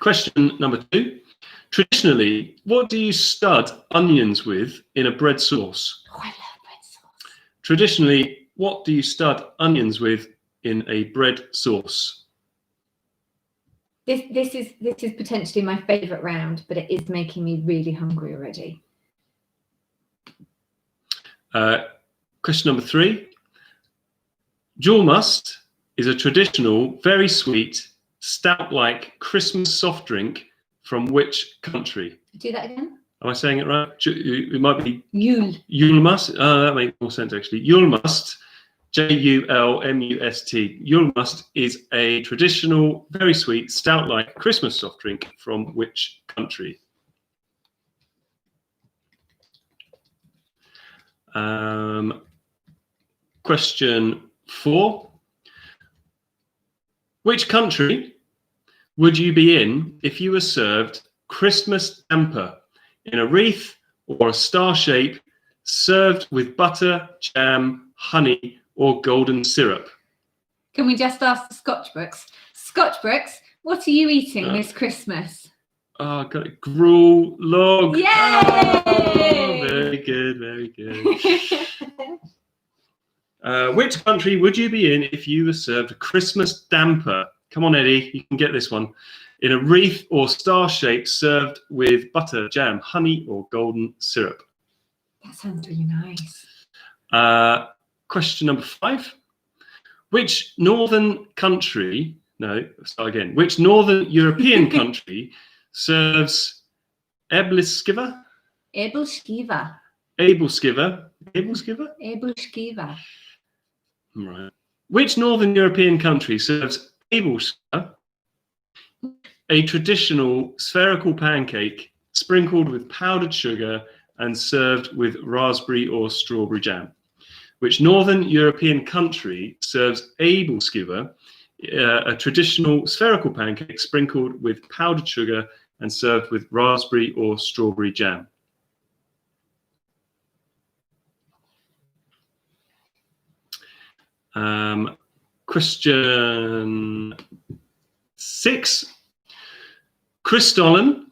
Speaker 1: Question number 2. Traditionally, what do you stud onions with in a bread sauce?
Speaker 2: Oh, I love bread sauce.
Speaker 1: Traditionally, what do you stud onions with in a bread sauce?
Speaker 2: This is potentially my favourite round, but it is making me really hungry already.
Speaker 1: Question number 3. Jewel must is a traditional, very sweet, stout-like Christmas soft drink from which country?
Speaker 2: Do that again.
Speaker 1: Am I saying it right? It might be
Speaker 2: Yule.
Speaker 1: Yule must. That makes more sense actually. Yule must. Julmust. Yule must is a traditional, very sweet, stout-like Christmas soft drink from which country? Question 4. Which country would you be in if you were served Christmas damper in a wreath or a star shape, served with butter, jam, honey, or golden syrup?
Speaker 2: Can we just ask the Scotchbrooks? Scotchbrooks, what are you eating this Christmas?
Speaker 1: Oh, got it. Gruel log.
Speaker 2: Yay!
Speaker 1: Oh, very good, very good. Which country would you be in if you were served a Christmas damper? Come on, Eddie, you can get this one. In a wreath or star shape, served with butter, jam, honey, or golden syrup.
Speaker 2: That sounds really nice.
Speaker 1: Question number 5. Which northern country, which northern European country serves Ebelskiva?
Speaker 2: Ebelskiva.
Speaker 1: Ebelskiva? Ebelskiva?
Speaker 2: Ebelskiva.
Speaker 1: Right. Which northern European country serves Ebelskiva, a traditional spherical pancake sprinkled with powdered sugar and served with raspberry or strawberry jam? Which northern European country serves Ebelskiva, a traditional spherical pancake sprinkled with powdered sugar and served with raspberry or strawberry jam? Question 6. Christstollen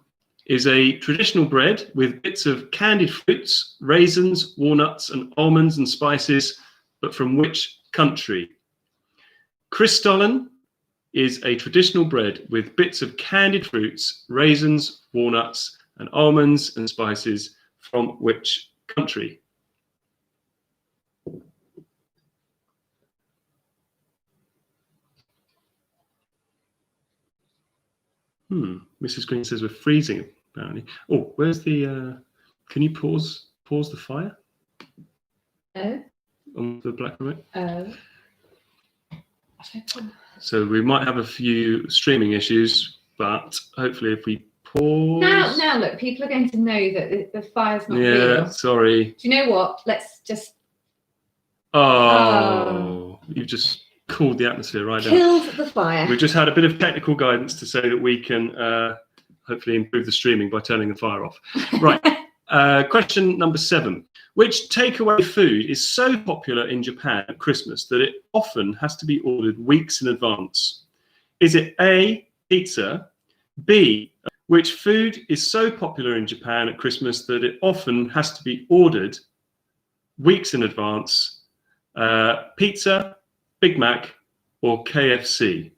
Speaker 1: is a traditional bread with bits of candied fruits, raisins, walnuts, and almonds and spices, but from which country? Christstollen is a traditional bread with bits of candied fruits, raisins, walnuts, and almonds and spices, from which country? Mrs. Green says we're freezing, apparently. Oh, where's the, can you pause the fire?
Speaker 2: Oh.
Speaker 1: On the black remote?
Speaker 2: Oh.
Speaker 1: So we might have a few streaming issues, but hopefully if we pause...
Speaker 2: Now look, people are going to know that the fire's not real.
Speaker 1: Yeah, sorry.
Speaker 2: Do you know what? Let's just...
Speaker 1: Oh. You've just cooled the atmosphere right down.
Speaker 2: Killed the fire.
Speaker 1: We've just had a bit of technical guidance to say that we can hopefully improve the streaming by turning the fire off. Right. Question number 7. Which takeaway food is so popular in Japan at Christmas that it often has to be ordered weeks in advance? Is it A, pizza, B, which food is so popular in Japan at Christmas that it often has to be ordered weeks in advance? Pizza, Big Mac, or KFC?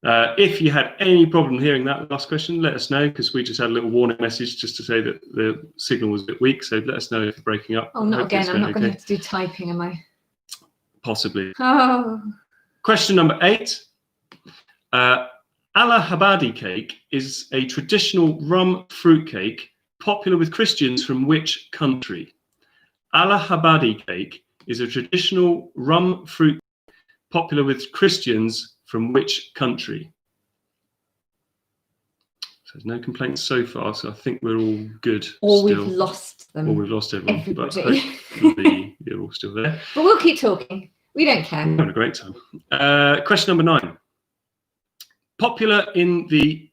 Speaker 1: If you had any problem hearing that last question, let us know, because we just had a little warning message just to say that the signal was a bit weak. So let us know if you're breaking up.
Speaker 2: Oh, not
Speaker 1: Hopefully
Speaker 2: again. I'm not going to have to do typing, am I?
Speaker 1: Possibly.
Speaker 2: Oh.
Speaker 1: Question number 8. Allahabadi cake is a traditional rum fruit cake popular with Christians from which country? Allahabadi cake is a traditional rum fruit popular with Christians from which country? So there's no complaints so far, so I think we're all good.
Speaker 2: Or
Speaker 1: still.
Speaker 2: we've lost them.
Speaker 1: Or we've lost everyone.
Speaker 2: Everybody.
Speaker 1: But hopefully you're all still there.
Speaker 2: But we'll keep talking. We don't care.
Speaker 1: We're having a great time. Question number 9. Popular in the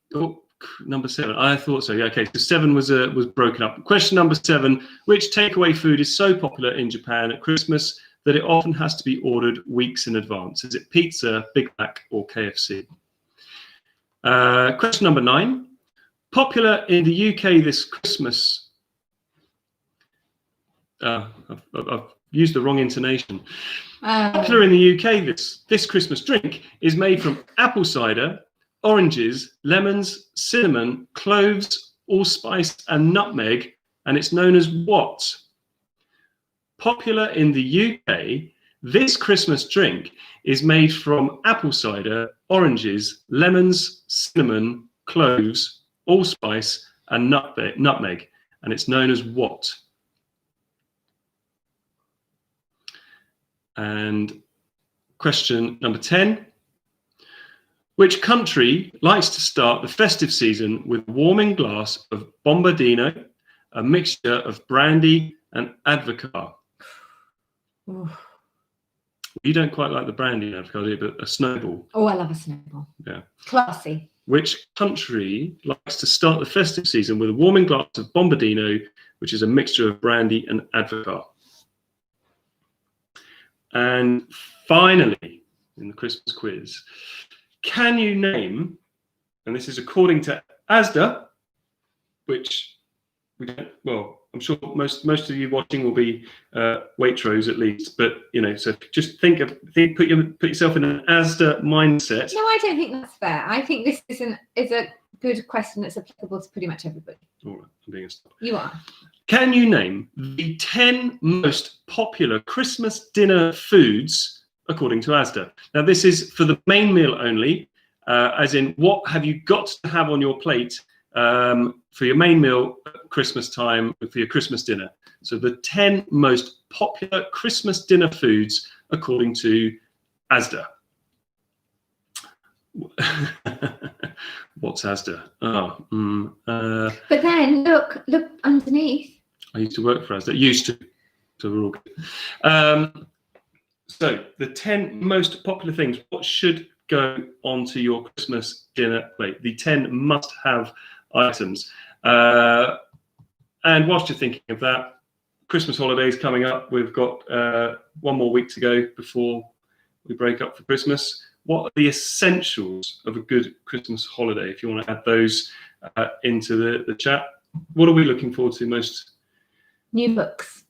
Speaker 1: number 7. I thought so. Yeah. Okay. So 7 was broken up. Question number 7. Which takeaway food is so popular in Japan at Christmas that it often has to be ordered weeks in advance? Is it pizza, Big Mac, or KFC? Question number 9. Popular in the UK this Christmas. I've used the wrong intonation. Popular in the UK this Christmas drink is made from apple cider, oranges, lemons, cinnamon, cloves, allspice, and nutmeg, and it's known as what? Popular in the UK, this Christmas drink is made from apple cider, oranges, lemons, cinnamon, cloves, allspice, and nutmeg, and it's known as what? And question number 10. Which country likes to start the festive season with a warming glass of Bombardino, a mixture of brandy and Advocaat? You don't quite like the brandy and Advocaat, do you? But a snowball.
Speaker 2: Oh, I love a snowball.
Speaker 1: Yeah.
Speaker 2: Classy.
Speaker 1: Which country likes to start the festive season with a warming glass of Bombardino, which is a mixture of brandy and Advocaat? And finally, in the Christmas quiz, can you name, and this is according to ASDA, which we don't, well, I'm sure most of you watching will be Waitrose at least, but so just put yourself in an ASDA mindset.
Speaker 2: No, I don't think that's fair. I think this is a good question that's applicable to pretty much everybody.
Speaker 1: All right, I'm being a star.
Speaker 2: You are.
Speaker 1: Can you name the 10 most popular Christmas dinner foods according to ASDA? Now, this is for the main meal only, as in what have you got to have on your plate for your main meal at Christmas time, for your Christmas dinner. So the 10 most popular Christmas dinner foods according to ASDA. What's ASDA?
Speaker 2: But then look underneath.
Speaker 1: I used to work for ASDA. Used to. So we're all good. So the 10 most popular things. What should go onto your Christmas dinner plate? The 10 must-have items. And whilst you're thinking of that, Christmas holidays coming up. We've got 1 more week to go before we break up for Christmas. What are the essentials of a good Christmas holiday? If you want to add those into the chat, what are we looking forward to most?
Speaker 2: New books.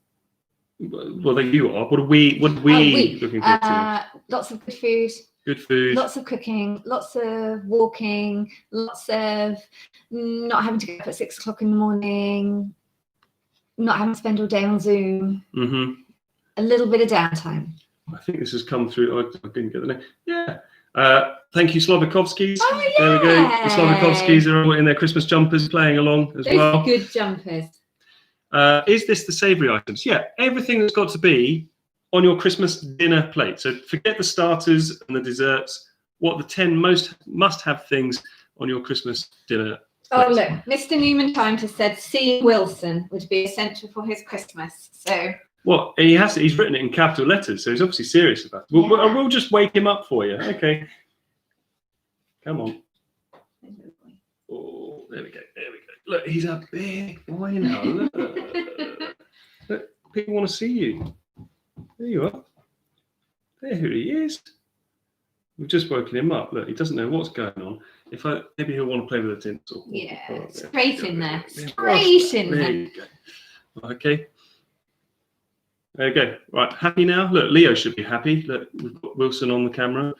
Speaker 1: Well, there you are. What are we looking forward to?
Speaker 2: Lots of good food.
Speaker 1: Good food.
Speaker 2: Lots of cooking. Lots of walking. Lots of not having to get up at 6 o'clock in the morning. Not having to spend all day on Zoom.
Speaker 1: Mm-hmm.
Speaker 2: A little bit of downtime.
Speaker 1: I think this has come through. I didn't get the name. Yeah. Thank you, Slovakovskis.
Speaker 2: Oh, yeah.
Speaker 1: There we go. The Slovakovskis are all in their Christmas jumpers playing along as well.
Speaker 2: Good jumpers.
Speaker 1: Is this the savoury items? Yeah, everything that's got to be on your Christmas dinner plate. So forget the starters and the desserts. What are the 10 most must-have things on your Christmas dinner plate?
Speaker 2: Oh, look, Mr. Newman Times has said C. Wilson would be essential for his Christmas. So.
Speaker 1: Well, he's written it in capital letters, so he's obviously serious about it. We'll just wake him up for you. Okay. Come on. Oh, there we go. Look, he's a big boy now. Look, people want to see you. There you are. There he is. We've just woken him up. Look, he doesn't know what's going on. Maybe he'll want to play with a tinsel.
Speaker 2: Yeah, straight in there. Straight in there.
Speaker 1: There you go. Okay. There you go. Right, happy now? Look, Leo should be happy. Look, we've got Wilson on the camera.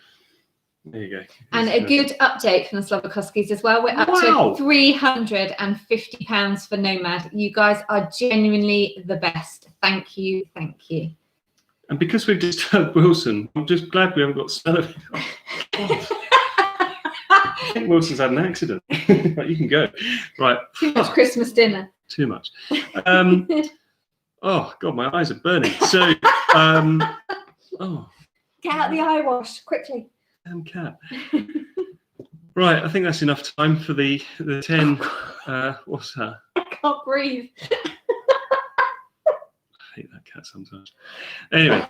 Speaker 1: There you go.
Speaker 2: And a good update from the Slobodkowskis as well. We're up
Speaker 1: Wow.
Speaker 2: to £350 for Nomad. You guys are genuinely the best. Thank you. Thank you.
Speaker 1: And because we've disturbed Wilson, I'm just glad we haven't got Stella. I think Wilson's had an accident. Right, you can go. Right.
Speaker 2: Too much Christmas dinner.
Speaker 1: Too much. Oh, God, my eyes are burning. So, oh.
Speaker 2: Get out the eye wash, quickly.
Speaker 1: Damn cat. Right, I think that's enough time for the 10. What's that?
Speaker 2: I can't breathe.
Speaker 1: I hate that cat sometimes. Anyway,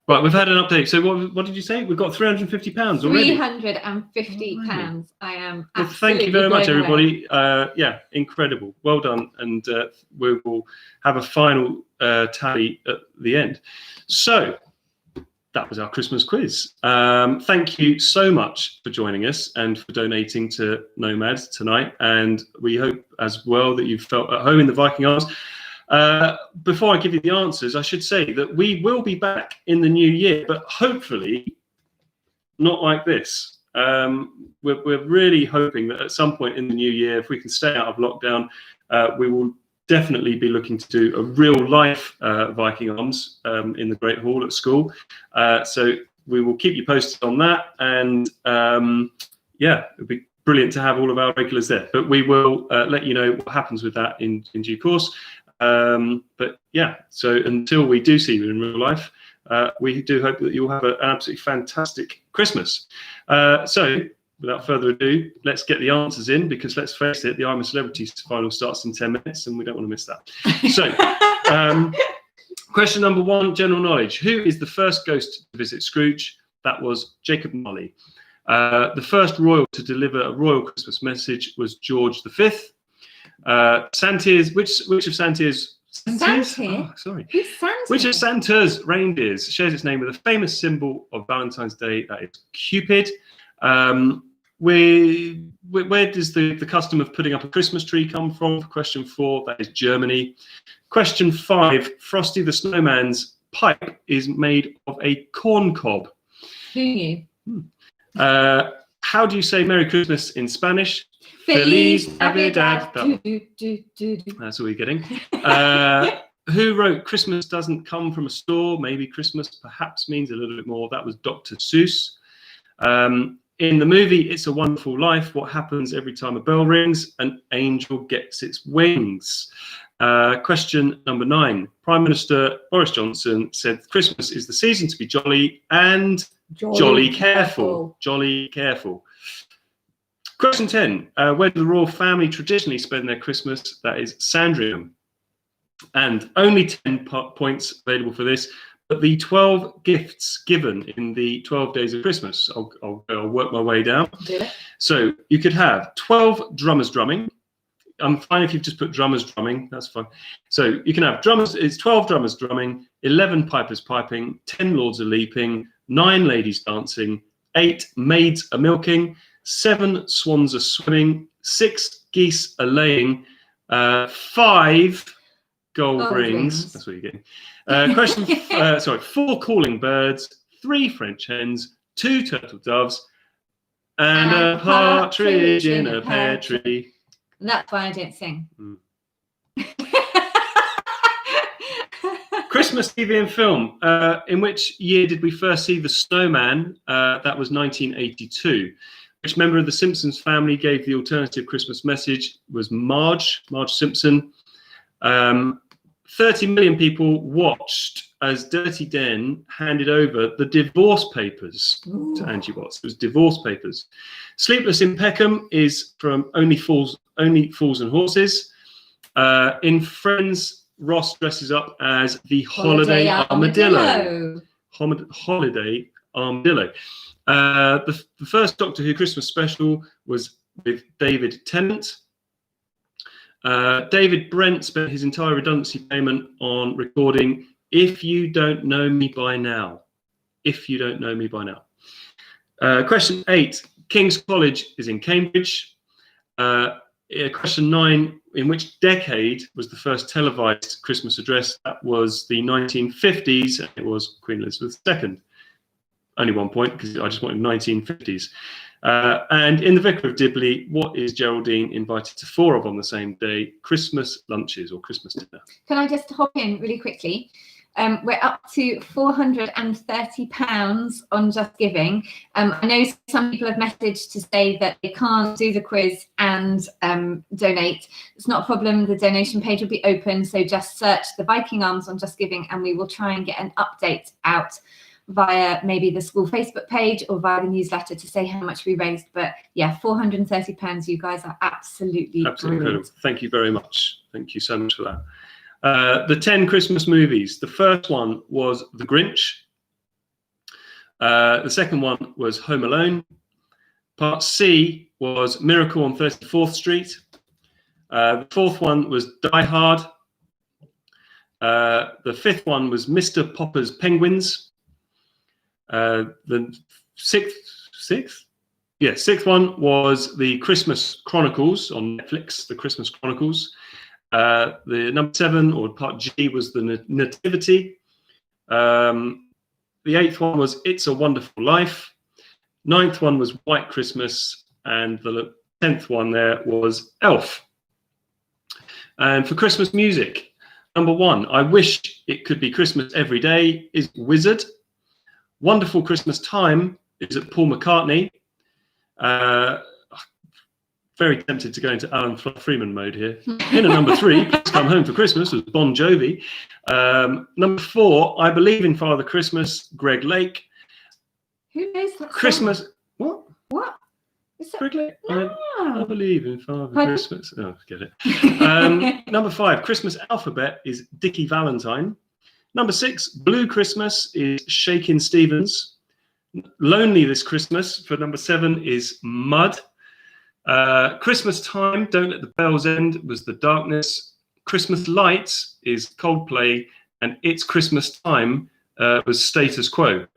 Speaker 1: right, we've had an update. So what did you say? We've got £350 already.
Speaker 2: £350. I am
Speaker 1: well, thank you very much,
Speaker 2: blown
Speaker 1: everybody. Yeah, incredible. Well done. And we will have a final tally at the end. So that was our Christmas quiz. Thank you so much for joining us and for donating to Nomad tonight. And we hope as well that you felt at home in the Viking Arms. Before I give you the answers, I should say that we will be back in the new year, but hopefully not like this. We're really hoping that at some point in the new year, if we can stay out of lockdown, we will definitely be looking to do a real life Viking Arms in the Great Hall at school. So we will keep you posted on that. And yeah, it'll be brilliant to have all of our regulars there. But we will let you know what happens with that in due course. But yeah, so until we do see you in real life, we do hope that you'll have an absolutely fantastic Christmas. So without further ado, let's get the answers in, because let's face it, the I'm a Celebrity final starts in 10 minutes and we don't want to miss that. So question number 1, general knowledge. Who is the first ghost to visit Scrooge? That was Jacob Marley. The first royal to deliver a royal Christmas message was George V. Santa's, which of Santa's?
Speaker 2: Santa?
Speaker 1: Oh, sorry.
Speaker 2: Who's Santa?
Speaker 1: Which of Santa's reindeers shares its name with a famous symbol of Valentine's Day? That is Cupid. Where does the custom of putting up a Christmas tree come from? Question 4, that is Germany. Question 5, Frosty the Snowman's pipe is made of a corn cob.
Speaker 2: Who knew?
Speaker 1: How do you say Merry Christmas in Spanish?
Speaker 2: Feliz
Speaker 1: Navidad.
Speaker 2: Navidad.
Speaker 1: That's all you're getting. Who wrote Christmas Doesn't Come from a Store? Maybe Christmas perhaps means a little bit more. That was Dr. Seuss. In the movie It's a Wonderful Life, what happens every time a bell rings? An angel gets its wings. Question number 9. Prime Minister Boris Johnson said Christmas is the season to be jolly and jolly careful. Jolly careful. Question 10. Where do the royal family traditionally spend their Christmas? That is Sandringham. And only 10 points available for this. But the 12 gifts given in the 12 days of Christmas, I'll work my way down. So you could have 12 drummers drumming. I'm fine if you've just put drummers drumming, that's fine. So you can have drummers, it's 12 drummers drumming, 11 pipers piping, 10 lords a leaping, 9 ladies dancing, 8 maids a milking, 7 swans a swimming, 6 geese a laying, 5 gold rings. That's what you're getting. Question, 4 calling birds, 3 French hens, 2 turtle doves, and a partridge in a pear tree.
Speaker 2: And that's why I don't sing.
Speaker 1: Christmas TV and film. In which year did we first see the snowman? That was 1982. Which member of the Simpsons family gave the alternative Christmas message? Was Marge Simpson. 30 million people watched as Dirty Den handed over the divorce papers to Angie Watts. It was divorce papers. Sleepless in Peckham is from Only Fools and Horses. In Friends, Ross dresses up as the Holiday Armadillo. Holiday Armadillo. The first Doctor Who Christmas special was with David Tennant. David Brent spent his entire redundancy payment on recording If You Don't Know Me By Now. If You Don't Know Me By Now. Question 8. King's College is in Cambridge. Question 9. In which decade was the first televised Christmas address? That was the 1950s, and it was Queen Elizabeth II. only 1 point because I just wanted 1950s. And in the Vicar of Dibley, what is Geraldine invited to 4 of on the same day? Christmas lunches or Christmas dinner.
Speaker 2: Can I just hop in really quickly? We're up to £430 on Just Giving. I know some people have messaged to say that they can't do the quiz and donate. It's not a problem. The donation page will be open. So just search the Viking Arms on Just Giving and we will try and get an update out via maybe the school Facebook page or via the newsletter to say how much we raised. But yeah, £430. You guys are absolutely
Speaker 1: incredible. Thank you very much. Thank you so much for that. The 10 Christmas movies. The first one was The Grinch. The second one was Home Alone. Part C was Miracle on 34th Street. The fourth one was Die Hard. The fifth one was Mr. Popper's Penguins. The sixth one was The Christmas Chronicles on Netflix, The Christmas Chronicles. The number 7, or part G, was The Nativity. The 8th one was It's a Wonderful Life. 9th one was White Christmas. And the 10th one there was Elf. And for Christmas music, number 1, I Wish It Could Be Christmas Every Day is Wizard. Wonderful Christmas Time is at Paul McCartney. Very tempted to go into Alan Freeman mode here. In at number 3, Please Come Home for Christmas was Bon Jovi. Number 4, I Believe in Father Christmas, Greg Lake.
Speaker 2: Who knows that
Speaker 1: Christmas,
Speaker 2: song?
Speaker 1: what?
Speaker 2: What? Is that?
Speaker 1: Greg Lake?
Speaker 2: No.
Speaker 1: I Believe in Father Christmas. Oh, forget it. Number 5, Christmas Alphabet is Dickie Valentine. Number 6, Blue Christmas is Shakin' Stevens. Lonely This Christmas for number 7 is Mud. Christmas Time, Don't Let the Bells End was The Darkness. Christmas Lights is Coldplay, and It's Christmas Time was Status Quo.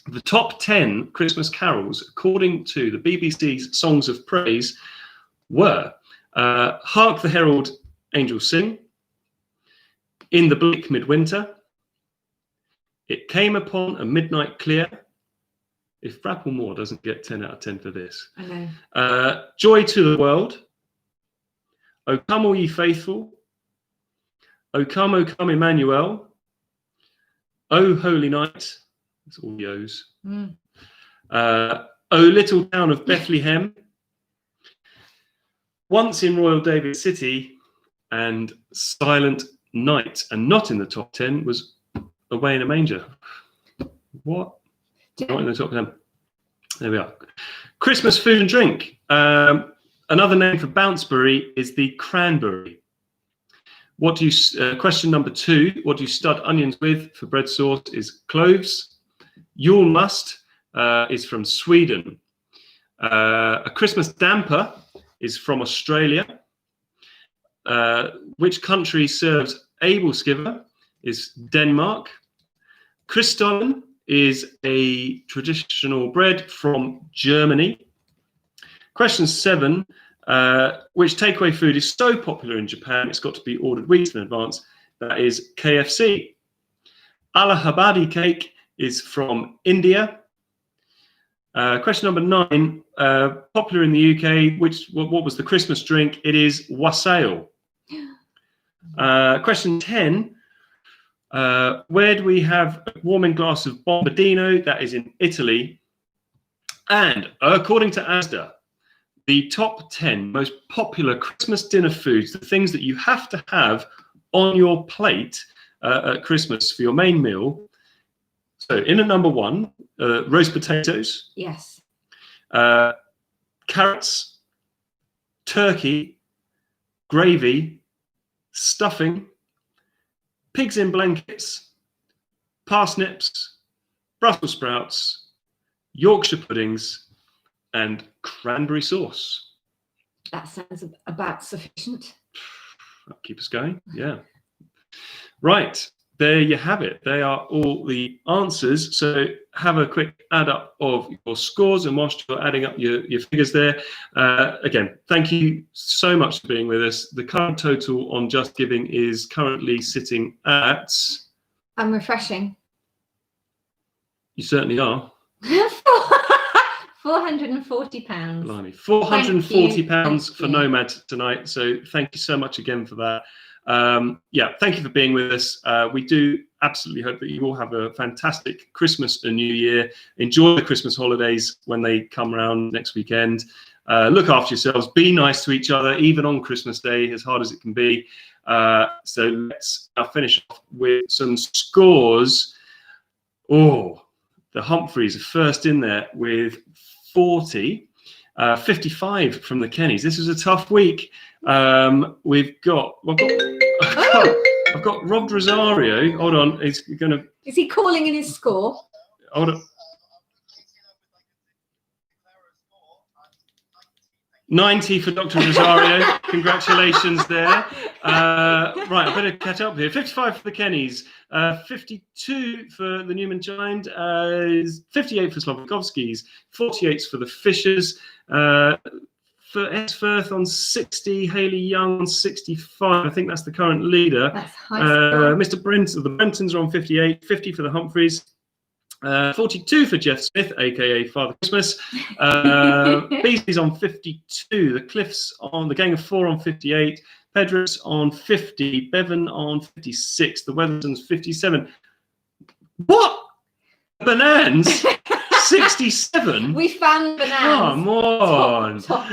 Speaker 1: The top 10 Christmas carols, according to the BBC's Songs of Praise, were Hark the Herald Angels Sing, In the Bleak Midwinter, It Came Upon a Midnight Clear. If Brapplemore doesn't get 10 out of 10 for this.
Speaker 2: I know.
Speaker 1: Joy to the World. O Come All Ye Faithful. O Come Emmanuel. O Holy Night. That's all the O's. O Little Town of Bethlehem. Once in Royal David City. And Silent Night. And not in the top 10 was Away in a Manger. What? Not in the top 10. There we are. Christmas food and drink. Another name for Bounceberry is the cranberry. What do you? Question number 2. What do you stud onions with for bread sauce? Is cloves. Yule must is from Sweden. A Christmas damper is from Australia. Which country serves Abelskiver? Is Denmark. Christstollen is a traditional bread from Germany. Question 7, which takeaway food is so popular in Japan it's got to be ordered weeks in advance? That is KFC. Allahabadi cake is from India. Question number 9, popular in the UK, what was the Christmas drink? It is wassail. Question 10, where do we have a warming glass of Bombardino? That is in Italy. And according to ASDA, the top 10 most popular Christmas dinner foods, the things that you have to have on your plate at Christmas for your main meal. So in at number 1, roast potatoes.
Speaker 2: Yes.
Speaker 1: Carrots, turkey, gravy, stuffing, pigs in blankets, parsnips, Brussels sprouts, Yorkshire puddings, and cranberry sauce.
Speaker 2: That sounds about sufficient.
Speaker 1: That'll keep us going, yeah. Right, there you have it. They are all the answers. So have a quick add up of your scores, and whilst you're adding up your figures there, again, thank you so much for being with us. The current total on Just Giving is currently sitting at...
Speaker 2: I'm refreshing.
Speaker 1: You certainly are.
Speaker 2: £440.
Speaker 1: Blimey, £440 for
Speaker 2: you.
Speaker 1: Nomad tonight. So thank you so much again for that. Yeah, thank you for being with us. We do absolutely hope that you all have a fantastic Christmas and New Year. Enjoy the Christmas holidays when they come around next weekend. Look after yourselves. Be nice to each other, even on Christmas Day, as hard as it can be. So let's now finish off with some scores. Oh, the Humphreys are first in there with 40. 55 from the Kennys. This is a tough week. I've got Rob Rosario. Hold on, he's gonna.
Speaker 2: Is he calling in his score?
Speaker 1: Hold on. 90 for Dr. Rosario. Congratulations there. Right, I better catch up here. 55 for the Kennys. 52 for the Newman Giant. 58 for Slovakovskis. 48 for the Fishers. For S. Firth on 60. Hayley Young on 65. I think that's the current leader.
Speaker 2: That's high score.
Speaker 1: Mr. Brent, the Brentons are on 58. 50 for the Humphreys. 42 for Jeff Smith, aka Father Christmas. Beasley's on 52. The Cliffs on the Gang of Four on 58. Pedros on 50. Bevan on 56. The Weathertons 57. What? Bananas? 67?
Speaker 2: We found bananas.
Speaker 1: Come on.
Speaker 2: Top.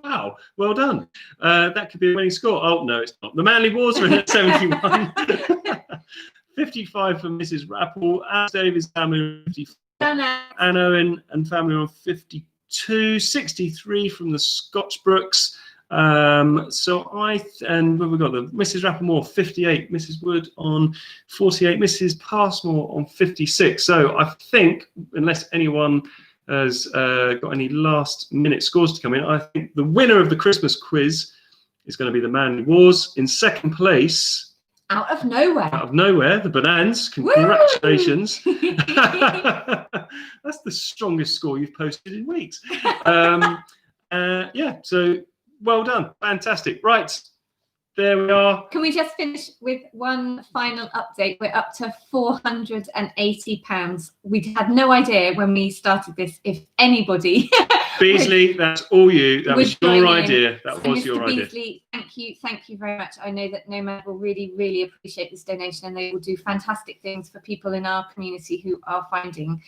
Speaker 1: Wow, well done. That could be a winning score. Oh, no, it's not. The Manly Wars are in at 71. 55 for Mrs. Rappel. Alice Davis family on 55. Anne Owen and family on 52. 63 from the Scotchbrooks. And we've got the Mrs. Rapplemore 58, Mrs. Wood on 48, Mrs. Passmore on 56. So I think, unless anyone has got any last minute scores to come in, I think the winner of the Christmas quiz is going to be the Manly Wars. In second place,
Speaker 2: out of nowhere, the Bananas. Congratulations.
Speaker 1: That's the strongest score you've posted in weeks. Yeah, so well done. Fantastic. Right, there we are.
Speaker 2: Can we just finish with one final update? We're up to £480. We had no idea when we started this if anybody...
Speaker 1: Beasley, that's all you. That was your idea. That was
Speaker 2: Mr.
Speaker 1: your idea.
Speaker 2: Beasley, thank you very much. I know that Nomad will really, really appreciate this donation, and they will do fantastic things for people in our community who are finding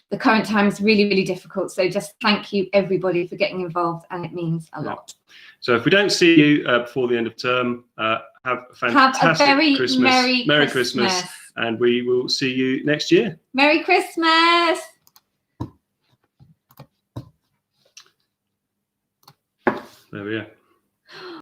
Speaker 2: the current times really, really difficult. So just thank you, everybody, for getting involved, and it means a lot.
Speaker 1: So if we don't see you before the end of term, have a fantastic
Speaker 2: have a very
Speaker 1: Christmas.
Speaker 2: Merry Christmas.
Speaker 1: And we will see you next year.
Speaker 2: Merry Christmas.
Speaker 1: There we are.